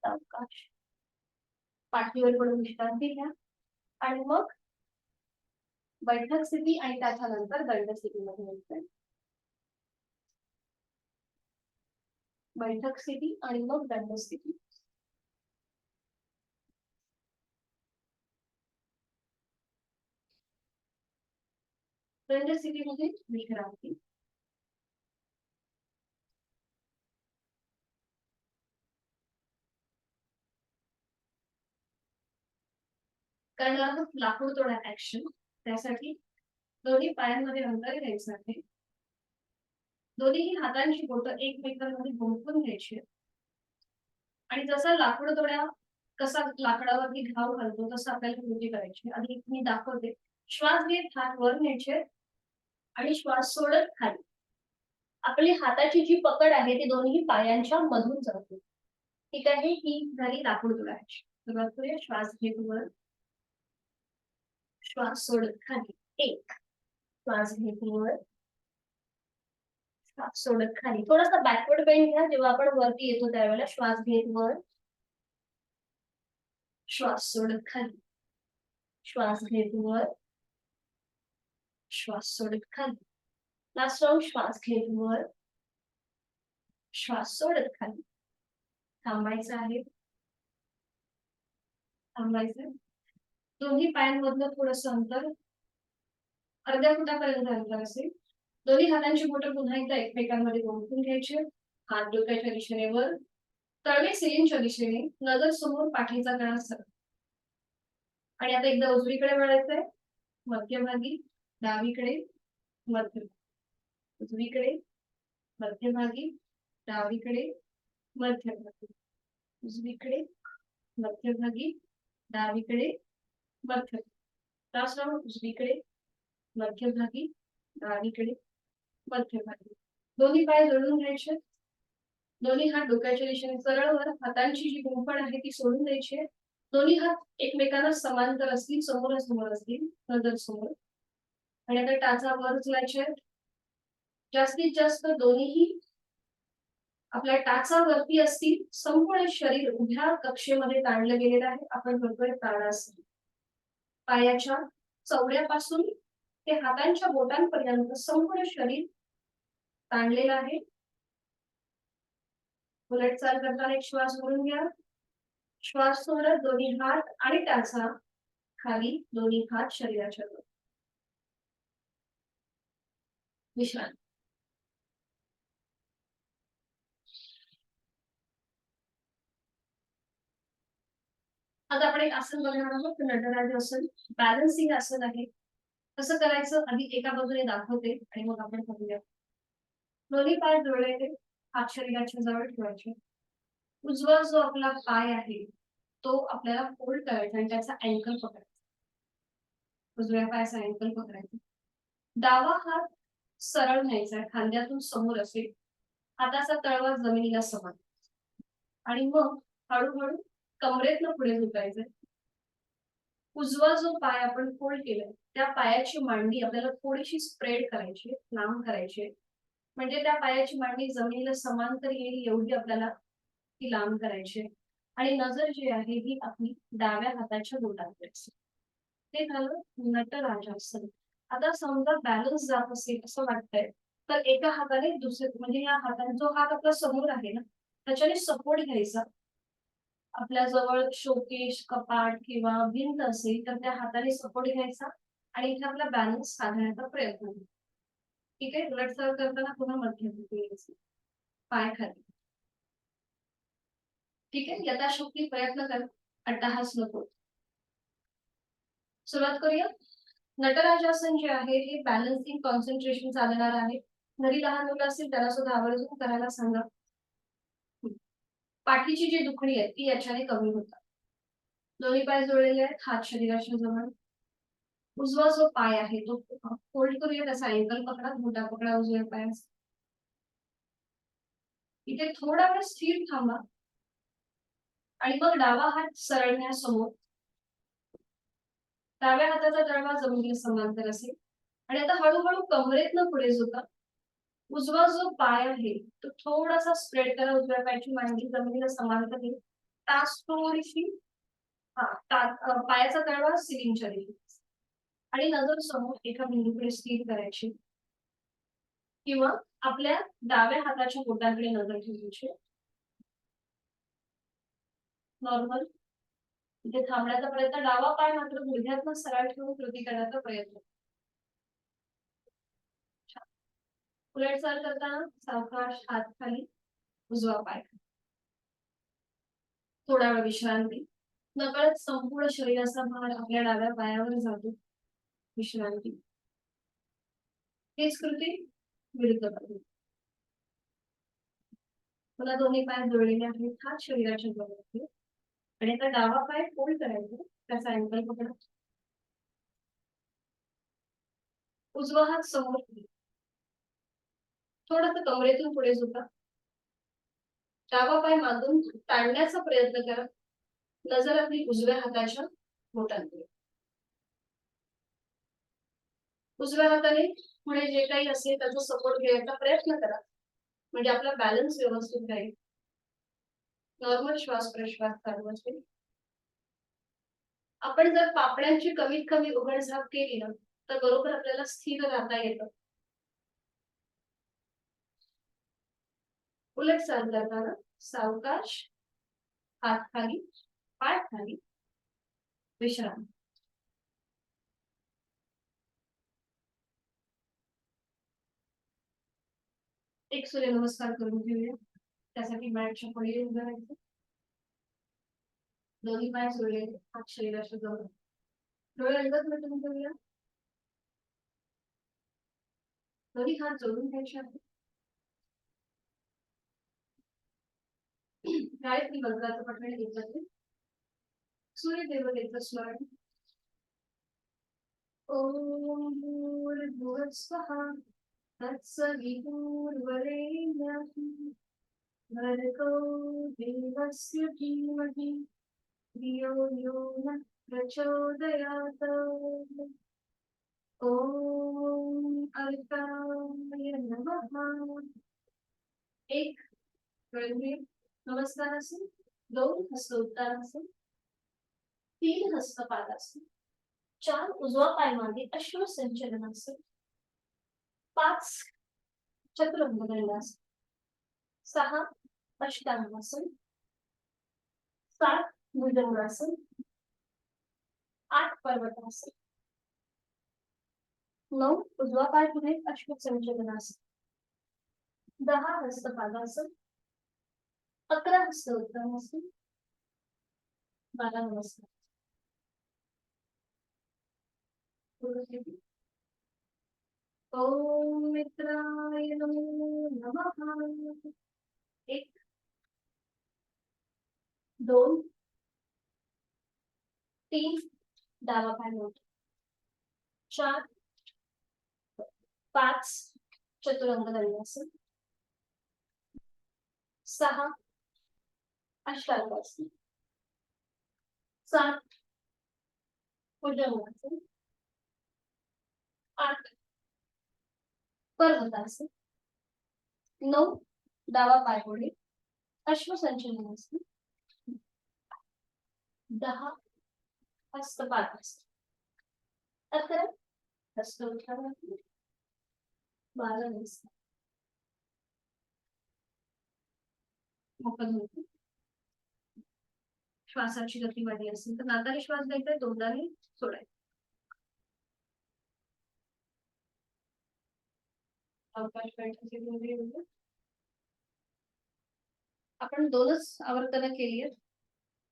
Speaker 1: सावकाश पाठीवर पडून विश्रांती घ्या आणि मग बैठक स्थिती आणि त्याच्यानंतर दंड स्थितीमध्ये यायचंय. बैठक स्थिती आणि मग दंड स्थिती. दंड स्थितीमध्ये विश्रांती. कारण लाकूड तोडा ऍक्शन. त्यासाठी दोन्ही पायांमध्ये अंतर घ्यायचं आहे. दोन्ही हातांची बोटं एकमेकांमध्ये गुंफून घ्यायची आणि जसं लाकूड तोड्या कसा लाकडावरती घाव घालतो तसं आपल्याला कृती करायची. आधी मी दाखवते. श्वास घेत हात वर न्यायचे आणि श्वास सोडत खाली. आपली हाताची जी पकड आहे ती दोन्ही पायांच्या मधून जाते. ठीक आहे. ही झाली लाकूड तोडायची. सुरुवात करूया. श्वास घेत वर, श्वास सोडत खाली. एक, श्वास घेत वर, श्वास सोडत खाली. थोडासा बॅकवर्ड बेंड घ्या जेव्हा आपण वरती येतो त्यावेळेला. श्वास घेत वर, श्वास सोडत खाली, श्वास घेत वर, श्वास सोडत खाली. Last round. श्वास घेत वर, श्वास सोडत खाली. थांबायचं आहे. थांबायचं. दोन्ही पायांमधलं थोडस अंतर अर्ध्या फुटापर्यंत अंतर असेल. दोन्ही हातांची बोटं पुन्हा एकदा एकमेकांमध्ये गुंफून घ्यायचे. हात डोक्याच्या दिशेने वर, तळवे सिलिंगच्या दिशेने, नजर समोर, पाठीचा कणा सरळ. आणि आता एकदा उजवीकडे वळायचंय. मध्यभागी, डावीकडे, मध्य, उजवीकडे, मध्यभागी, डावीकडे, मध्यभागी, उजवीकडे, मध्यभागी, डावीकडे, मध्य. Last round. उजवीकडे, मध्यभागी, डावीकडे, मध्यभागी. दोन्ही पाय जोडून घ्यायचे. दोन्ही हात डोक्याच्या दिशेने सरळ वर. हातांची जी गुंफण आहे ती सोडून द्यायची. दोन्ही हात एकमेकांना समांतर असतील, समोरासमोर असतील, नजर समोर. आणि आता टाचा वर उचलायचे. जास्तीत जास्त दोन्ही आपल्या टाचा वरती असतील. संपूर्ण शरीर उभ्या कक्षेमध्ये ताणलं गेलेलं आहे. आपण करतोय ताडासन. पायाच्या चवड्यापासून ते हातांच्या बोटांपर्यंत संपूर्ण शरीर ताणलेलं आहे. उलट चाल करताना एक श्वास भरून घ्या. श्वास सोडत दोन्ही हात आणि टाचा खाली, दोन्ही हात शरीराच्या वर. विश्रांती. आता आपण एक आसन बघणार आहोत. नटराज आसन. बॅलन्सिंग आसन आहे. कसं करायचं आधी एका बाजूने दाखवते आणि मग आपण करूया. दोन्ही पाय जोडलेले, हात शरीराच्या जवळ ठेवायचे. उजवा जो आपला पाय आहे तो आपल्याला फोल्ड करायचा आणि त्याचा अँकल पकडायचा. उजव्या पायाचा अँकल पकडायचा. डावा हात सरळ न्यायचा, खांद्यातून समोर असेल. हाताचा तळवा जमिनीला समान आणि मग हळूहळू कमरेतनं पुढे झुकायचंय. उजवा जो पाय आपण फोल्ड केलाय त्या पायाची मांडी आपल्याला थोडीशी स्प्रेड करायची, लांब करायची. म्हणजे त्या पायाची मांडी जमिनीला समांतर येईल एवढी आपल्याला ती लांब करायची. आणि नजर जी आहे ही आपली डाव्या हाताच्या बोटांकडे असेल. ते झालं नटराजासन. आता समजा बॅलन्स जात असेल असं वाटतंय तर एका हाताने दुसरे म्हणजे या हाताने जो हात आपला समोर आहे ना त्याच्याने सपोर्ट घ्यायचा. आपल्या जवळ शोकेश, कपाट किंवा भिंत असेल तर त्या हाताने सपोर्ट घ्यायचा आणि इथे आपला बॅलन्स साधण्याचा प्रयत्न करायचा. ठीक आहे. उलट सरळ करताना पुन्हा मध्यभागी यायचं, पाय खाली. ठीक आहे. यथाशक्ती प्रयत्न कर, अट्टहास नको. सुरुवात करूया. नटराजासन जे आहे हे बॅलन्सिंग कॉन्सन्ट्रेशन चालणार आहे. घरी लहान मुलं असतील त्याला सुद्धा आवर्जून करायला सांगा. पाठीची जी दुखणी आहे ती याच्याने कमी होतात. दोन्ही पाय जोडलेले आहेत, हात शरीराच्या जवळ. उजवा जो पाय आहे तो फोल्ड करूया, त्याचा अँकल पकडा, मोठा पकडा उजव्या पायाचा. इथे थोडा वेळ स्थिर थांबा आणि मग डावा हात सरळण्यासमोर. डाव्या हाताचा तळवा जमिनीला समांतर असेल आणि आता हळूहळू कमरेतनं पुढे झुका. उजवा जो पाय आहे तो थोडासा स्प्रेड करा. उजव्या पायाची मांडी जमिनीला समांतर येईल. टाच थोडीशी पायाचा तळवा सिलिंगच्या दिशेने आणि नजर समोर एका बिंदूकडे स्थिर करायची किंवा आपल्या डाव्या हाताच्या बोटांकडे नजर ठेवायची. नॉर्मल इथे थांबण्याचा प्रयत्न. डावा पाय मात्र गुडघ्यातनं सरळ ठेवून कृती करण्याचा प्रयत्न. उलट चाल करताना सावकाश हात खाली, उजवा पाय. थोडा वेळ विश्रांती. नकळत संपूर्ण शरीराचा भार आपल्या डाव्या पायावर जातो. विश्रांती. हीच कृती विरुद्ध करतो. पुन्हा दोन्ही पाय जोडलेले आहेत, हात शरीराच्या जवळ आहेत आणि आता डावा पाय फोल्ड करायचा, त्याचा अँकल पकडा. उजवा हात समोर, थोडंसं कमरेतून पुढे झुका. डावा पाय मागून ताणण्याचा प्रयत्न करा. नजर आपली उजव्या हाताच्या बोटांकडे. उजव्या हाताने पुढे जे काही असेल त्याचा सपोर्ट घ्यायचा प्रयत्न करा, म्हणजे आपला बॅलन्स व्यवस्थित राहील. नॉर्मल श्वास प्रश्वास चालू असेल. आपण जर पापड्यांची कमीत कमी उघडझाप केली ना, तर बरोबर आपल्याला स्थिर राहता येतं. उलट चाल करताना सावकाश हात खाली, पाय खाली, विश्राम. एक सूर्यनमस्कार करून घेऊया. त्यासाठी मॅटच्या पुढे उभं राहायचं. दोन्ही पाय जोडले, हात शरीराच्या जवळ. डोळे अलगद मिटून घेऊया. दोन्ही हात जोडून घ्यायचे आहेत. गायत्री मंत्राचं पठण घेतलं. सूर्यदेवतेचं स्मरण. ओम भूर्भुवः स्वः तत्सवितुर्वरेण्यं भर्गो देवस्य धीमहि धियो यो नः प्रचोदयात्. ओम अर्काय नमः. एक गंभीर नमस्कारासन, 2 हस्त उत्तानासन, 3 हस्त पादासन, 4 उजवा पाय मागे अश्व संचलनासन, 5 चतुरंग दंडासन, 6 अष्टांगासन, 7 भुजंगासन, 8 पर्वतासन, 9 उजवा पाय पुढे अश्व संचलनासन, 10 हस्तपादासन, 11 हस्त उत्तानासन, 12 नमस्कार. ओम मित्राय नमो नमः. 1 2 3 डावा पाय मोठा, 4 5 चतुरंग दंडासन, 6 अष्टांगासन, 7 भुजंगासन, 8 पर्वतासन, 9 डावा पाय पुढे अश्व संचलनासन, 10 हस्तपादासन, 11 हस्त उत्तानासन, 12 नमस्कार. मोकळं होतं. श्वासाची गती वाढली असेल तर नाकाने श्वास घ्यायचा, तोंडाने सोडायचा. आपण 2च आवर्तनं केली आहेत.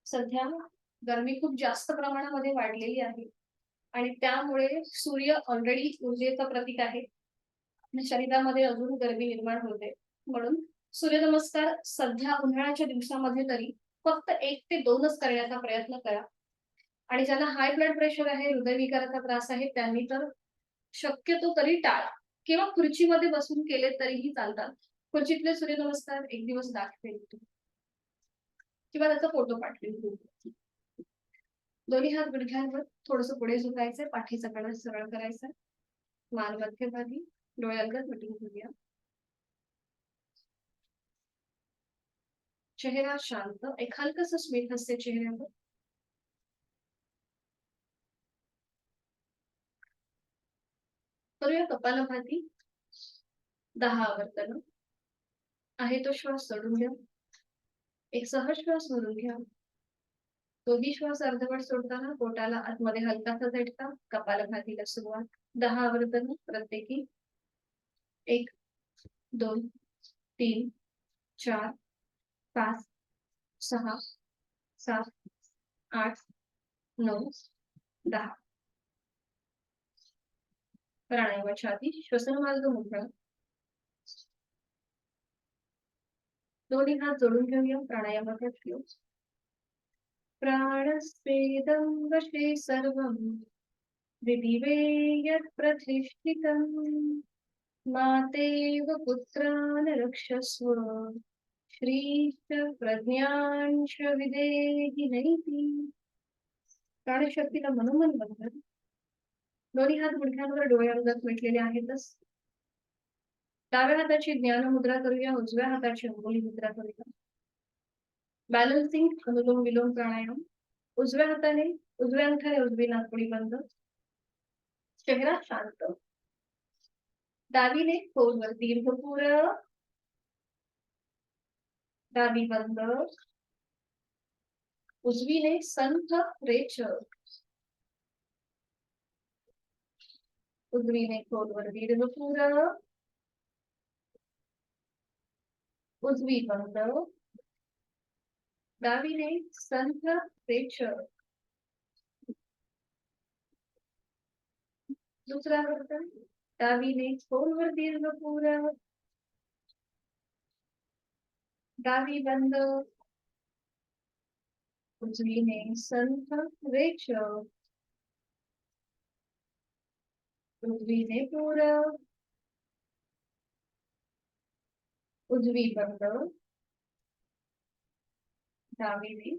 Speaker 1: सध्या गरमी खूप जास्त प्रमाणामध्ये वाढलेली आहे आणि त्यामुळे सूर्य ऑलरेडी ऊर्जेचं प्रतीक आहे. शरीरामध्ये अजून गरमी निर्माण होते. म्हणून सूर्यनमस्कार सध्या उन्हाळ्याच्या दिवसामध्ये तरी फक्त 1 ते 2च करण्याचा प्रयत्न करा. आणि ज्यांना हाय ब्लड प्रेशर आहे, हृदयविकाराचा त्रास आहे, त्यांनी तर शक्यतो तरी टाळा किंवा खुर्चीमध्ये बसून केले तरीही चालतात. खुर्चीतले सूर्यनमस्कार एक दिवस दाखवेल किंवा त्याचा फोटो पाठवेल. दोन्ही हात गुडघ्यांवर थोडंसं पुढे झुकायचंय, पाठीचा कणा सरळ करायचा, मान मध्यभागी, डोळे अलगद मिटून घेऊया. चेहरा शांत, एक हलकस स्मित हास्य चेहऱ्यावर. करूया कपालभाती 10 आवर्तन. आहे तो श्वास सोडून द्या. एक सहज श्वास भरून घ्या. तोही श्वास अर्धवट सोडताना पोटाला आतमध्ये हलकासा झटका. कपालभातीला सुरुवात. 10 आवर्तन प्रत्येकी. 1, 2, 3, 4, 5, 6, 7, 8, 9, 10. प्राणायामाच्या आधी श्वसन मार्ग मोकळा. दोन्ही हात जोडून घेऊया. प्राणायामाचा श्लोक. प्राणस्वेदं वशे सर्वं विदिवे यत् प्रतिष्ठितं मातेव पुत्रान् रक्षस्व श्रीश्च प्रज्ञांश विदेहि नैति. प्राणशक्तीला मनोमन बंधन. दोन्ही हात गुडघ्यांवर डोळ्यांगत मिटलेले आहेतच. डाव्या हाताची ज्ञान मुद्रा करूया. उजव्या हाताची अंगुली मुद्रा करूया. बॅलन्सिंग अनुलोम विलोम प्राणायाम. उजव्या हाताने उजव्या अंगठ्याने उजवी नाकपुडी बंद. चेहरा शांत. डावीने खोलवर दीर्घपुर. डावी बंद. उजवीने संथ रेच. उजवीने खोलवर दीर्घपुर. उजवी बंद. डावीने संथ रेच. दुसरा वर्तन. डावीने खोलवर दीर्घपुर. डावी बंद. उजवीने संथ रेच. उजवीने पुर. उजवी बंद. डावीने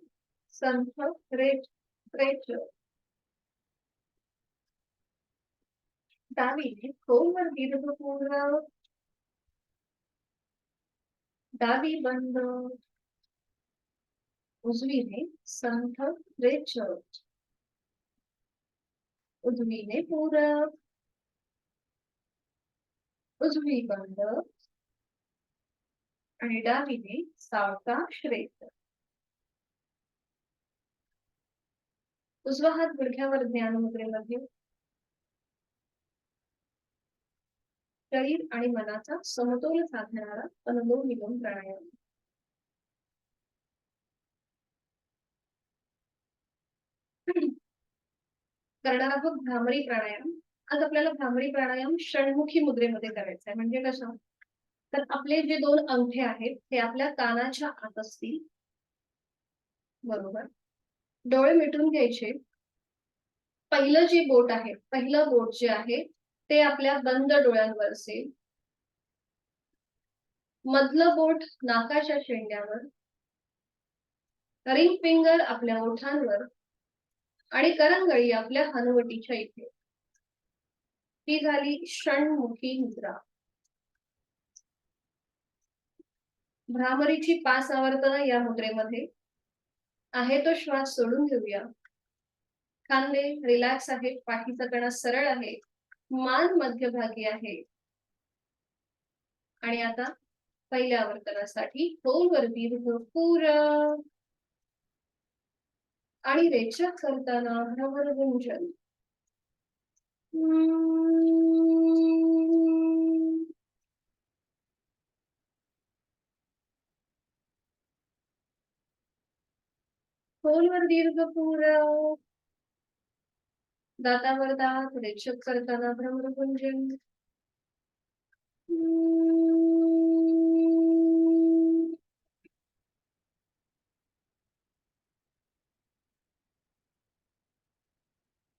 Speaker 1: संथ रेच. डावीने खोलवर दीर्घपुर. डावी बंद. उजवीने संथ रेच. उजवीने पुर. उजवी बंद. आणि डावीने सावकाश रेच. उजवा हात गुडघ्यावर ज्ञान मुद्रेमध्ये. शरीर आणि मनाचा समतोल साधणारा अनुलोम विलोम प्राणायाम. करणार आहोत भ्रामरी प्राणायाम. आज आपल्याला भ्रामरी प्राणायाम षण्मुखी मुद्रेमध्ये करायचा आहे. म्हणजे कसं, तर आपले जे 2 अंगठे आहेत ते आपल्या कानाच्या आत असतील. बरोबर. डोळे मिटून घ्यायचे. पहिलं जे बोट आहे, पहिलं बोट जे आहे ते आपल्या बंद डोळ्यांवर असेल. मधलं बोट नाकाच्या शेंड्यावर. रिंग फिंगर आपल्या ओठांवर. आणि करंगळी आपल्या हनुवटीच्या इथे. ही झाली षण्मुखी मुद्रा. भ्रामरीची 5 आवर्तन या मुद्रेमध्ये. आहे तो श्वास सोडून घेऊया. खांदे रिलॅक्स आहेत. पाठीचा कणा सरळ आहे. मान मध्यभागी आहे. आणि आता पहिल्या आवर्तनासाठी खोलवर दीर्घपुर. आणि रेचक करताना भ्रमरगुंजन. खोलवर दीर्घपुर. दातावर दात रेचक करताना भ्रमरगुंजन.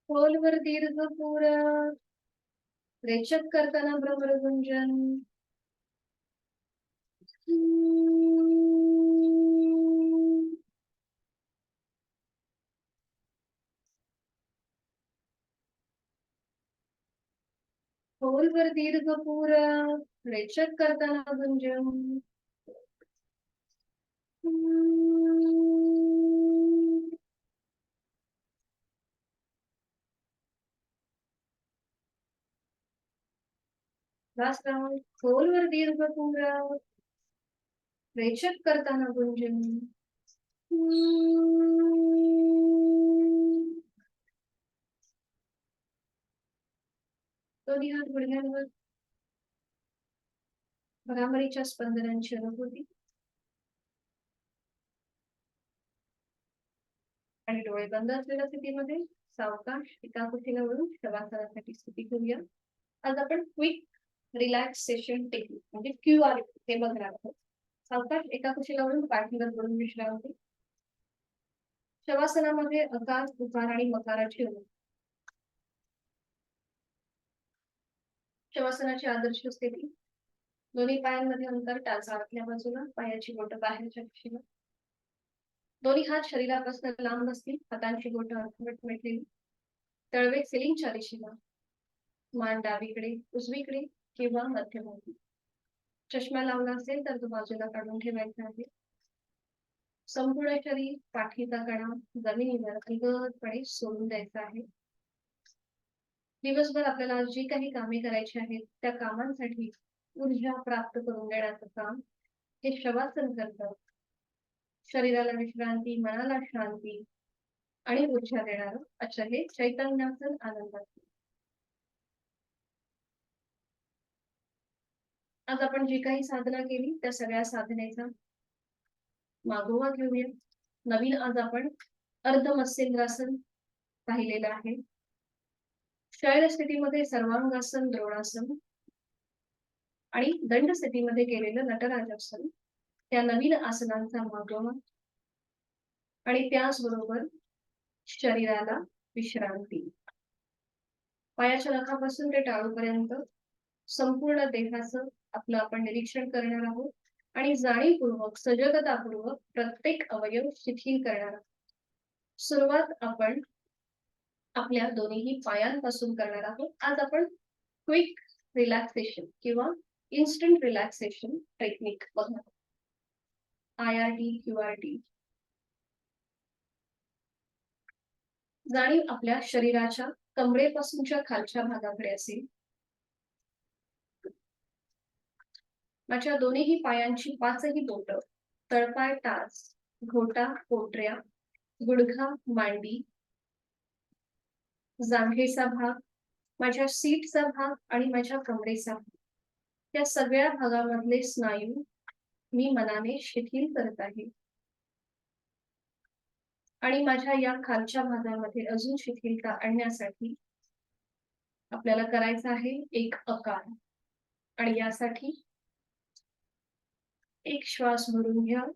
Speaker 1: खोलवर दीर्घपुर. रेचक करताना भ्रमरगुंजन. खोलवर दीर्घपुर. रेचक करताना गुंजन. Last round. खोलवर दीर्घ पुनरावृत्ती. रेचक करताना गुंजन. दोन्ही हात गुडघ्यांवर. भराभरीच्या स्पंदनांची अनुभूती. आणि डोळे बंद असलेल्या स्थितीमध्ये सावकाश एका कुशीला वळून शवासनासाठी स्थिती घेऊया. आज आपण क्विक रिलॅक्सेशन टेक्निक म्हणजे QR हे बघणार आहोत. सावकाश एका कुशीला वळून पाठीवर वळून विश्रांती. शवासनामध्ये अकार, उकार आणि मकाराची अनुभूती. शवासनाची आदर्श स्थिती. दोन्ही पायांमध्ये अंतर, टाचा आतल्या बाजूला, पायाची बोटं बाहेरच्या दिशेला. दोन्ही हात शरीरापासून लांब असतील, हातांची बोटं अर्धवट मिटलेली. तळवे सिलिंगच्या दिशेला. मान डावीकडे, उजवीकडे किंवा मध्यभागी. चष्मा लावला असेल तर तो बाजूला काढून ठेवायचा आहे. संपूर्ण शरीर, पाठीचा कणा जमिनीवर अलगदपणे सोडून द्यायचा आहे. दिवसभर आपल्याला जी काही कामे करायची आहेत त्या कामांसाठी ऊर्जा प्राप्त करून देण्याचं काम हे शवासन करतात. शरीराला विश्रांती, मनाला शांती आणि ऊर्जा देणार असं हे चैतन्यासन आनंदासन. आज आपण जी काही साधना केली त्या सगळ्या साधनेचा मागोवा घेऊया. नवीन आज आपण अर्ध मत्स्येंद्रासन पाहिलेलं आहे. शयन स्थितीमध्ये सर्वांगासन, द्रोणासन आणि दंड स्थितीमध्ये केलेलं नटराजासन त्या नवीन आसनांचा मागोवा आणि त्याचबरोबर शरीराला विश्रांती. पायाच्या नखापासून ते टाळूपर्यंत संपूर्ण देहाचं आपलं आपण निरीक्षण करणार आहोत आणि जाणीवपूर्वक, सजगतापूर्वक प्रत्येक अवयव शिथिल करणार आहोत. सुरुवात आपण आपल्या दोन्ही पायांपासून करणार आहोत. आज आपण क्विक रिलॅक्सेशन किंवा इन्स्टंट रिलॅक्सेशन टेक्निक बघणार. IRT, QRT. जाणीव आपल्या शरीराच्या कमरेपासूनच्या खालच्या भागाकडे असेल. माझ्या दोन्ही पायांची पाचही बोटं, तळपाय, टाच, घोटा, पोटऱ्या, गुडघा, मांडी, जांघेचा भाग, माझ्या सीटचा भाग आणि माझ्या कमरेचा भाग, त्या सगळ्या भागामधले स्नायू मी मनाने शिथिल करत आहे. आणि माझ्या या खालच्या भागामध्ये अजून शिथिलता आणण्यासाठी आपल्याला करायचं आहे एक अकार. आणि यासाठी एक श्वास भरून घ्या.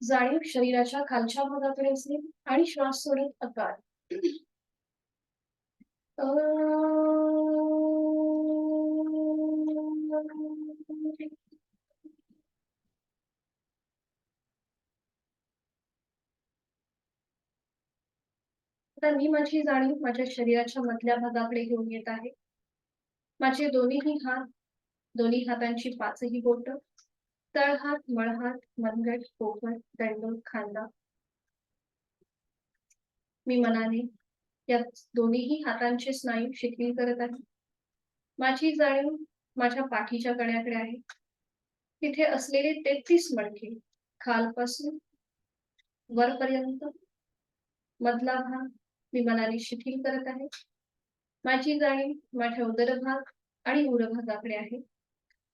Speaker 1: जाणीव शरीराच्या खालच्या भागाकडे असेल आणि श्वास सोडत अकार. आता मी माझी जाणीव माझ्या शरीराच्या मधल्या भागाकडे घेऊन येत आहे. माझे दोन्ही हात, दोन्ही हातांची पाचही बोट, तळहात, मळहात, मनगट, पोपट, दंड, खांदा. मी मनाने या दोन्ही हातांचे स्नायू शिथिल करत आहे. माझी जाणीव माझ्या पाठीच्या कण्याकडे आहे. तिथे असलेले 33 मणके खालपासून वरपर्यंत मधला भाग मी मनाने शिथिल करत आहे. माझी जाणीव माझ्या उदरभाग आणि उरभागाकडे आहे.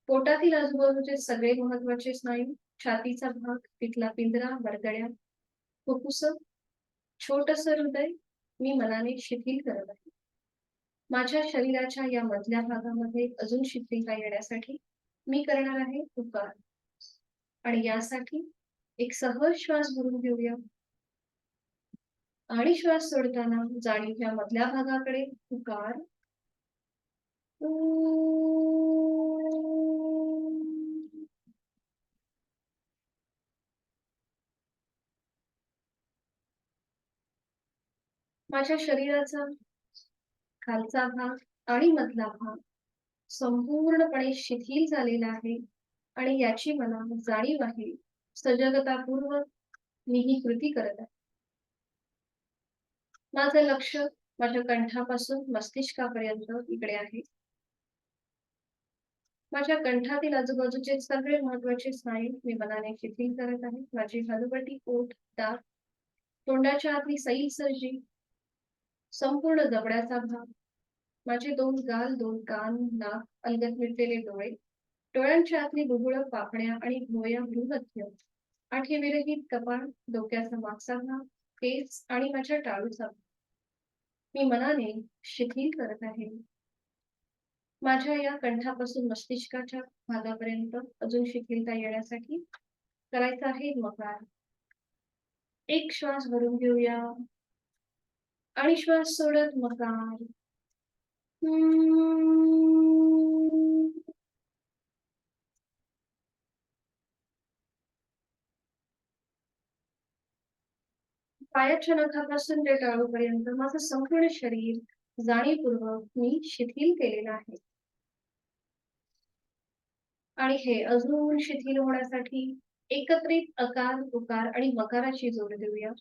Speaker 1: पोटातील आजूबाजूचे सगळे महत्वाचे स्नायू, छातीचा भाग, तिथला पिंजरा, बरगड्या, फुफ्फुस, छोटस हृदय मी मनाने शिथिल करत आहे. माझ्या शरीराच्या या मधल्या भागामध्ये अजून शिथिलता येण्यासाठी मी करणार आहे उकार. आणि यासाठी एक सहज श्वास भरून घेऊया. आणि श्वास सोडताना जाणीव या मधल्या भागाकडे उकार. माझ्या शरीराचा खालचा भाग आणि मधला भाग संपूर्णपणे शिथिल झालेला आहे आणि याची मला जाणीव आहे. सजगतापूर्वक मी ही कृती करत आहे. माझं लक्ष माझ्या कंठापासून मस्तिष्कापर्यंत इकडे आहे. माझ्या कंठातील आजूबाजूचे सगळे महत्वाचे स्नायू मी मनाने शिथिल करत आहे. माझी हनुवटी, ओठ, दात, तोंडाच्या आतली सैल सर्जी, संपूर्ण जबड्याचा भाग, माझे 2 गाल, 2 कान, नाक, अलगद मिटलेले डोळे, डोळ्यांच्या आतली बुबुळ, पापण्या आणि भोया, भ्रूमध्य, आठीविरहित कपाळ, डोक्याचा मागचा भाग, केस आणि माझ्या टाळूचा भाग मी मनाने शिथिल करत आहे. माझ्या या कंठापासून मस्तिष्काच्या भागापर्यंत अजून शिथिलता येण्यासाठी करायचं आहे मकार. एक श्वास भरून घेऊया आणि श्वास सोडत मकार. पायाच्या नखापासून ते टाळूपर्यंत माझं संपूर्ण शरीर जाणीवपूर्वक मी शिथिल केलेलं आहे. आणि हे अजून शिथिल होण्यासाठी एकत्रित अकार, उकार आणि मकाराची जोड देऊया.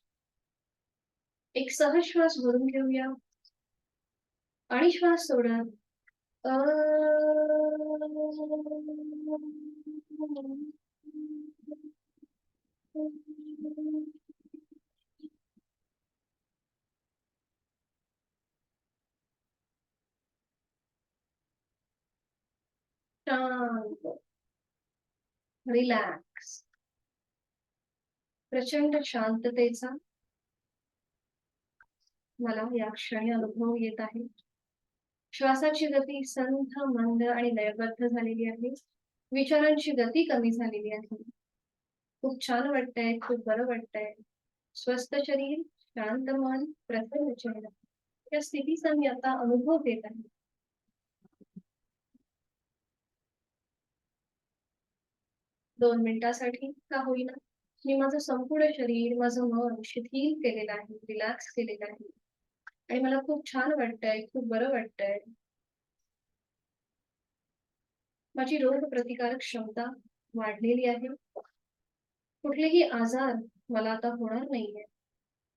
Speaker 1: एक सहज श्वास भरून घेऊया आणि श्वास सोडत शांत, रिलॅक्स, प्रचंड शांततेचा मला या क्षणी अनुभव येत आहे. श्वासाची गती संथ, मंद आणि लयबद्ध झालेली आहे. विचारांची गती कमी झालेली आहे. खूप छान वाटतंय, खूप बरं वाटतंय. स्वस्थ शरीर, शांत मन, प्रसन्न चेहरा या स्थितीचा मी आता अनुभव घेत आहे. 2 मिनिटासाठी का होईना मी माझं संपूर्ण शरीर, माझं मन शिथिल केलेलं आहे, रिलॅक्स केलेलं आहे. आणि मला खूप छान वाटतंय, खूप बरं वाटतंय. माझी रोग प्रतिकारक क्षमता वाढलेली आहे. कुठलेही आजार मला आता होणार नाहीये.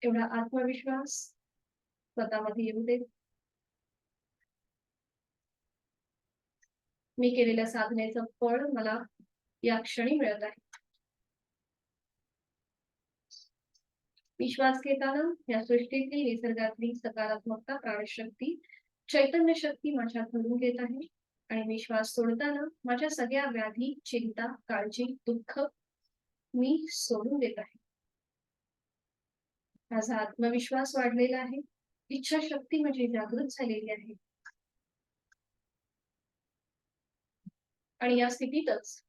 Speaker 1: एवढा आत्मविश्वास स्वतःमध्ये येऊ दे. मी केलेल्या साधनेचं फळ मला या क्षणी मिळत आहे. विश्वास घेताना या सृष्टीतली, निसर्गातली सकारात्मकता, प्राणशक्ती, चैतन्य शक्ती माझ्यात भरून घेत आहे. आणि विश्वास सोडताना माझ्या सगळ्या व्याधी, चिंता, काळजी, दुःख मी सोडून देत आहे. माझा आत्मविश्वास वाढलेला आहे. इच्छाशक्ती माझी जागृत झालेली आहे. आणि या स्थितीतच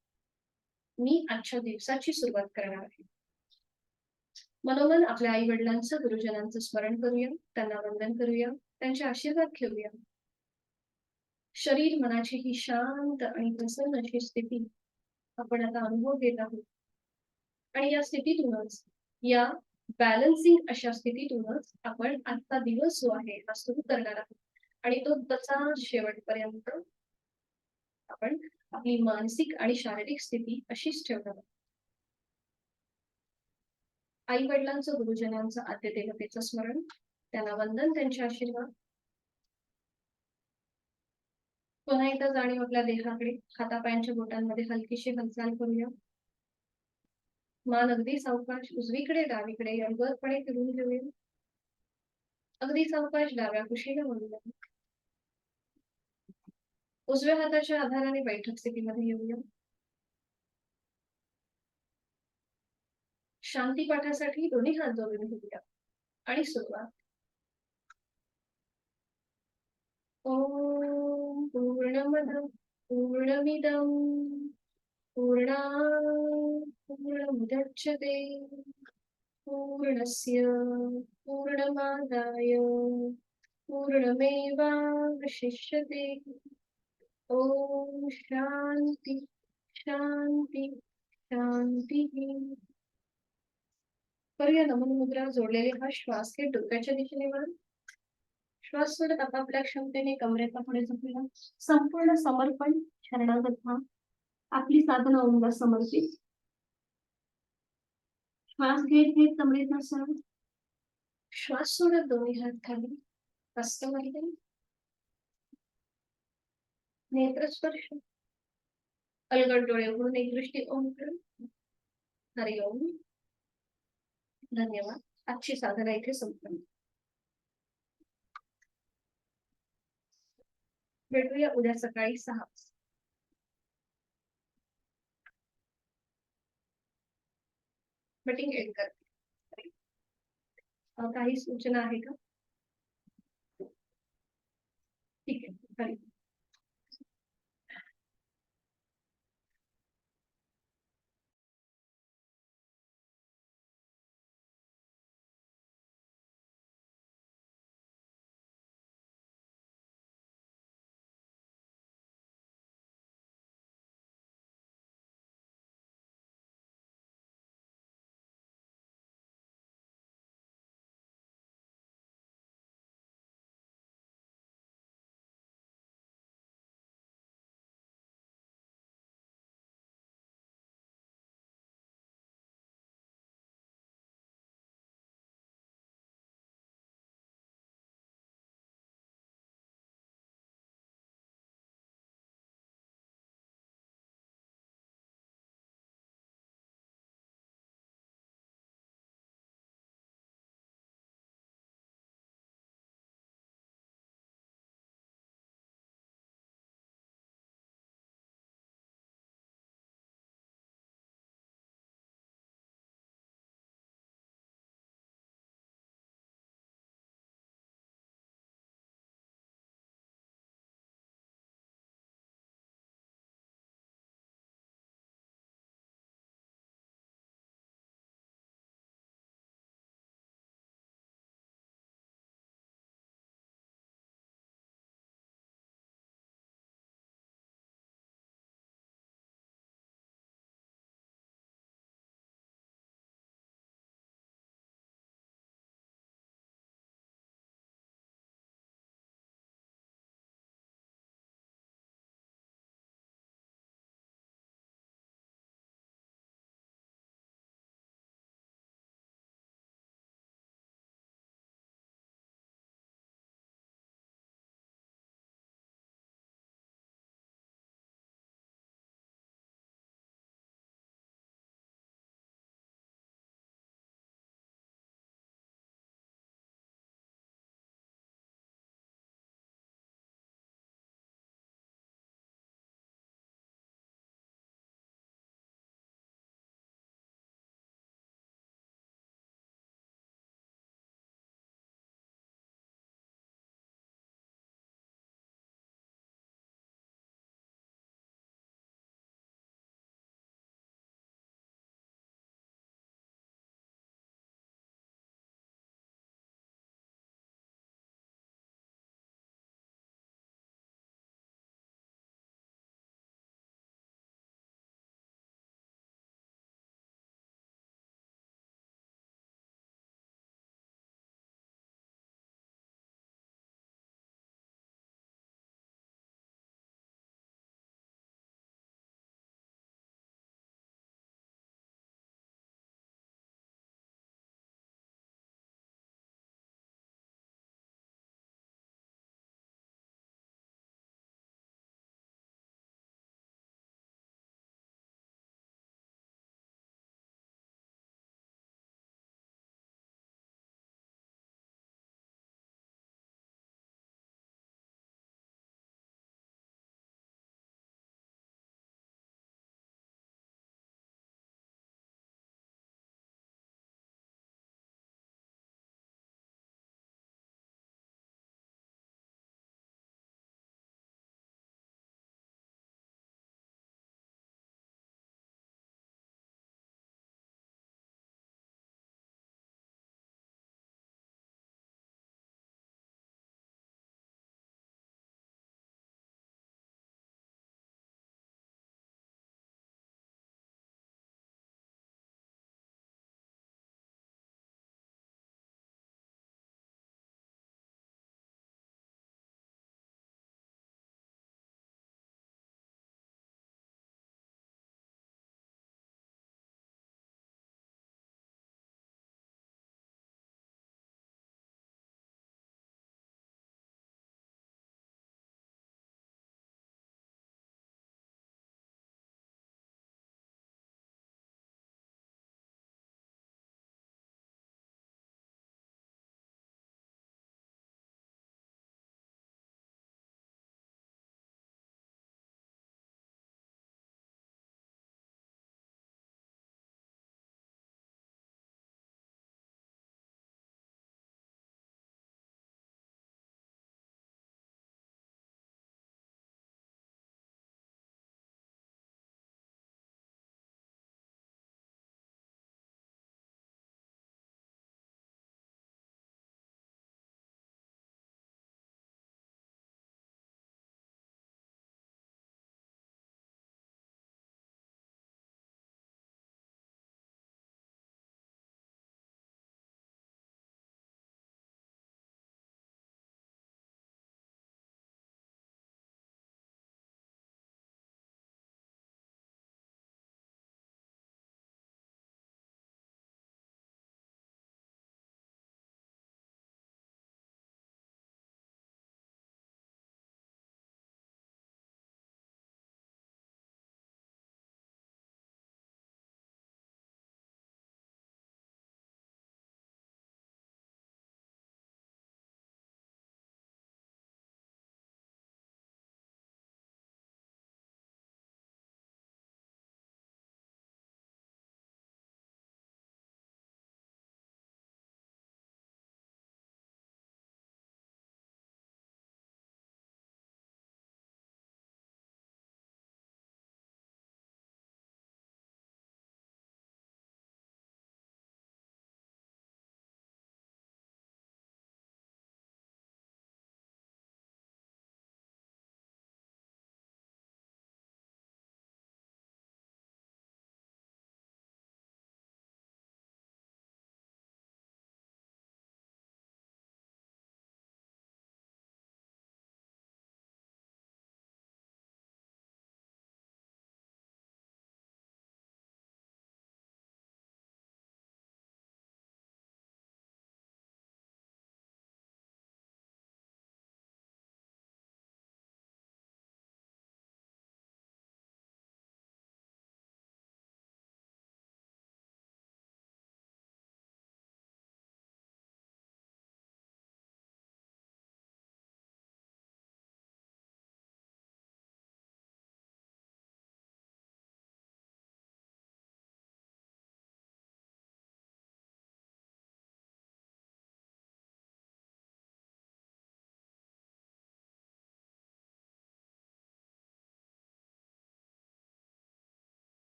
Speaker 1: मी आजच्या दिवसाची सुरुवात करणार आहे. मनोमन आपल्या आई वडिलांचं, गुरुजनांचं स्मरण करूया, त्यांना वंदन करूया, त्यांचे आशीर्वाद घेऊया. शरीर मनाची ही शांत आणि प्रसन्न अशी स्थिती आपण आता अनुभव घेत आहोत. आणि या स्थितीतूनच, या बॅलन्सिंग अशा स्थितीतूनच आपण आजचा दिवस जो आहे हा सुरू करणार आहोत. आणि तो तसा शेवटपर्यंत आपण आपली मानसिक आणि शारीरिक स्थिती अशीच ठेवणार आहोत. आई वडिलांचं, गुरुजनांचं, आद्यदेवतेचं स्मरण, त्यांना वंदन, त्यांचे आशीर्वाद. पुन्हा एकदा जाणीव आपल्या देहाकडे. हातापायांच्या बोटांमध्ये हलकीशी हालचाल करूया. मान अगदी सावकाश उजवीकडे, डावीकडे अलगदपणे फिरून घेऊया. अगदी सावकाश डाव्या कुशीला वळूया. उजव्या हाताच्या आधाराने बैठक स्थितीमध्ये येऊया. शांती पाठासाठी दोन्ही हात जोडून घेऊया आणि सुरुवात. ओम पूर्णमद पूर्णमिदं पूर्णात् पूर्णमुदच्यते पूर्णस्य पूर्णमादाय पूर्णमेवावशिष्यते. ओम शांती शांती शांती. करूया नमन मुद्रा. जोडलेले हा श्वास घेत डोक्याच्या दिशेने वळून श्वास सोडत आपापल्या क्षमतेने कमरेचा पुढे झुकलेला संपूर्ण समर्पण, शरणागत भाव, आपली साधना ओमला समर्पित. श्वास घेत घेत कमरेत नसावं. श्वास सोडत दोन्ही हात खाली. हस्तमध्ये नेत्रस्पर्श. अलगद डोळे उघडून एक दृष्टी ओम करून. हरि ओम. धन्यवाद. आजची साधना इथे संपन्न. भेटूया उद्या सकाळी 6 वाजता. मीटिंग एंड करते. काही सूचना आहे का? ठीक आहे.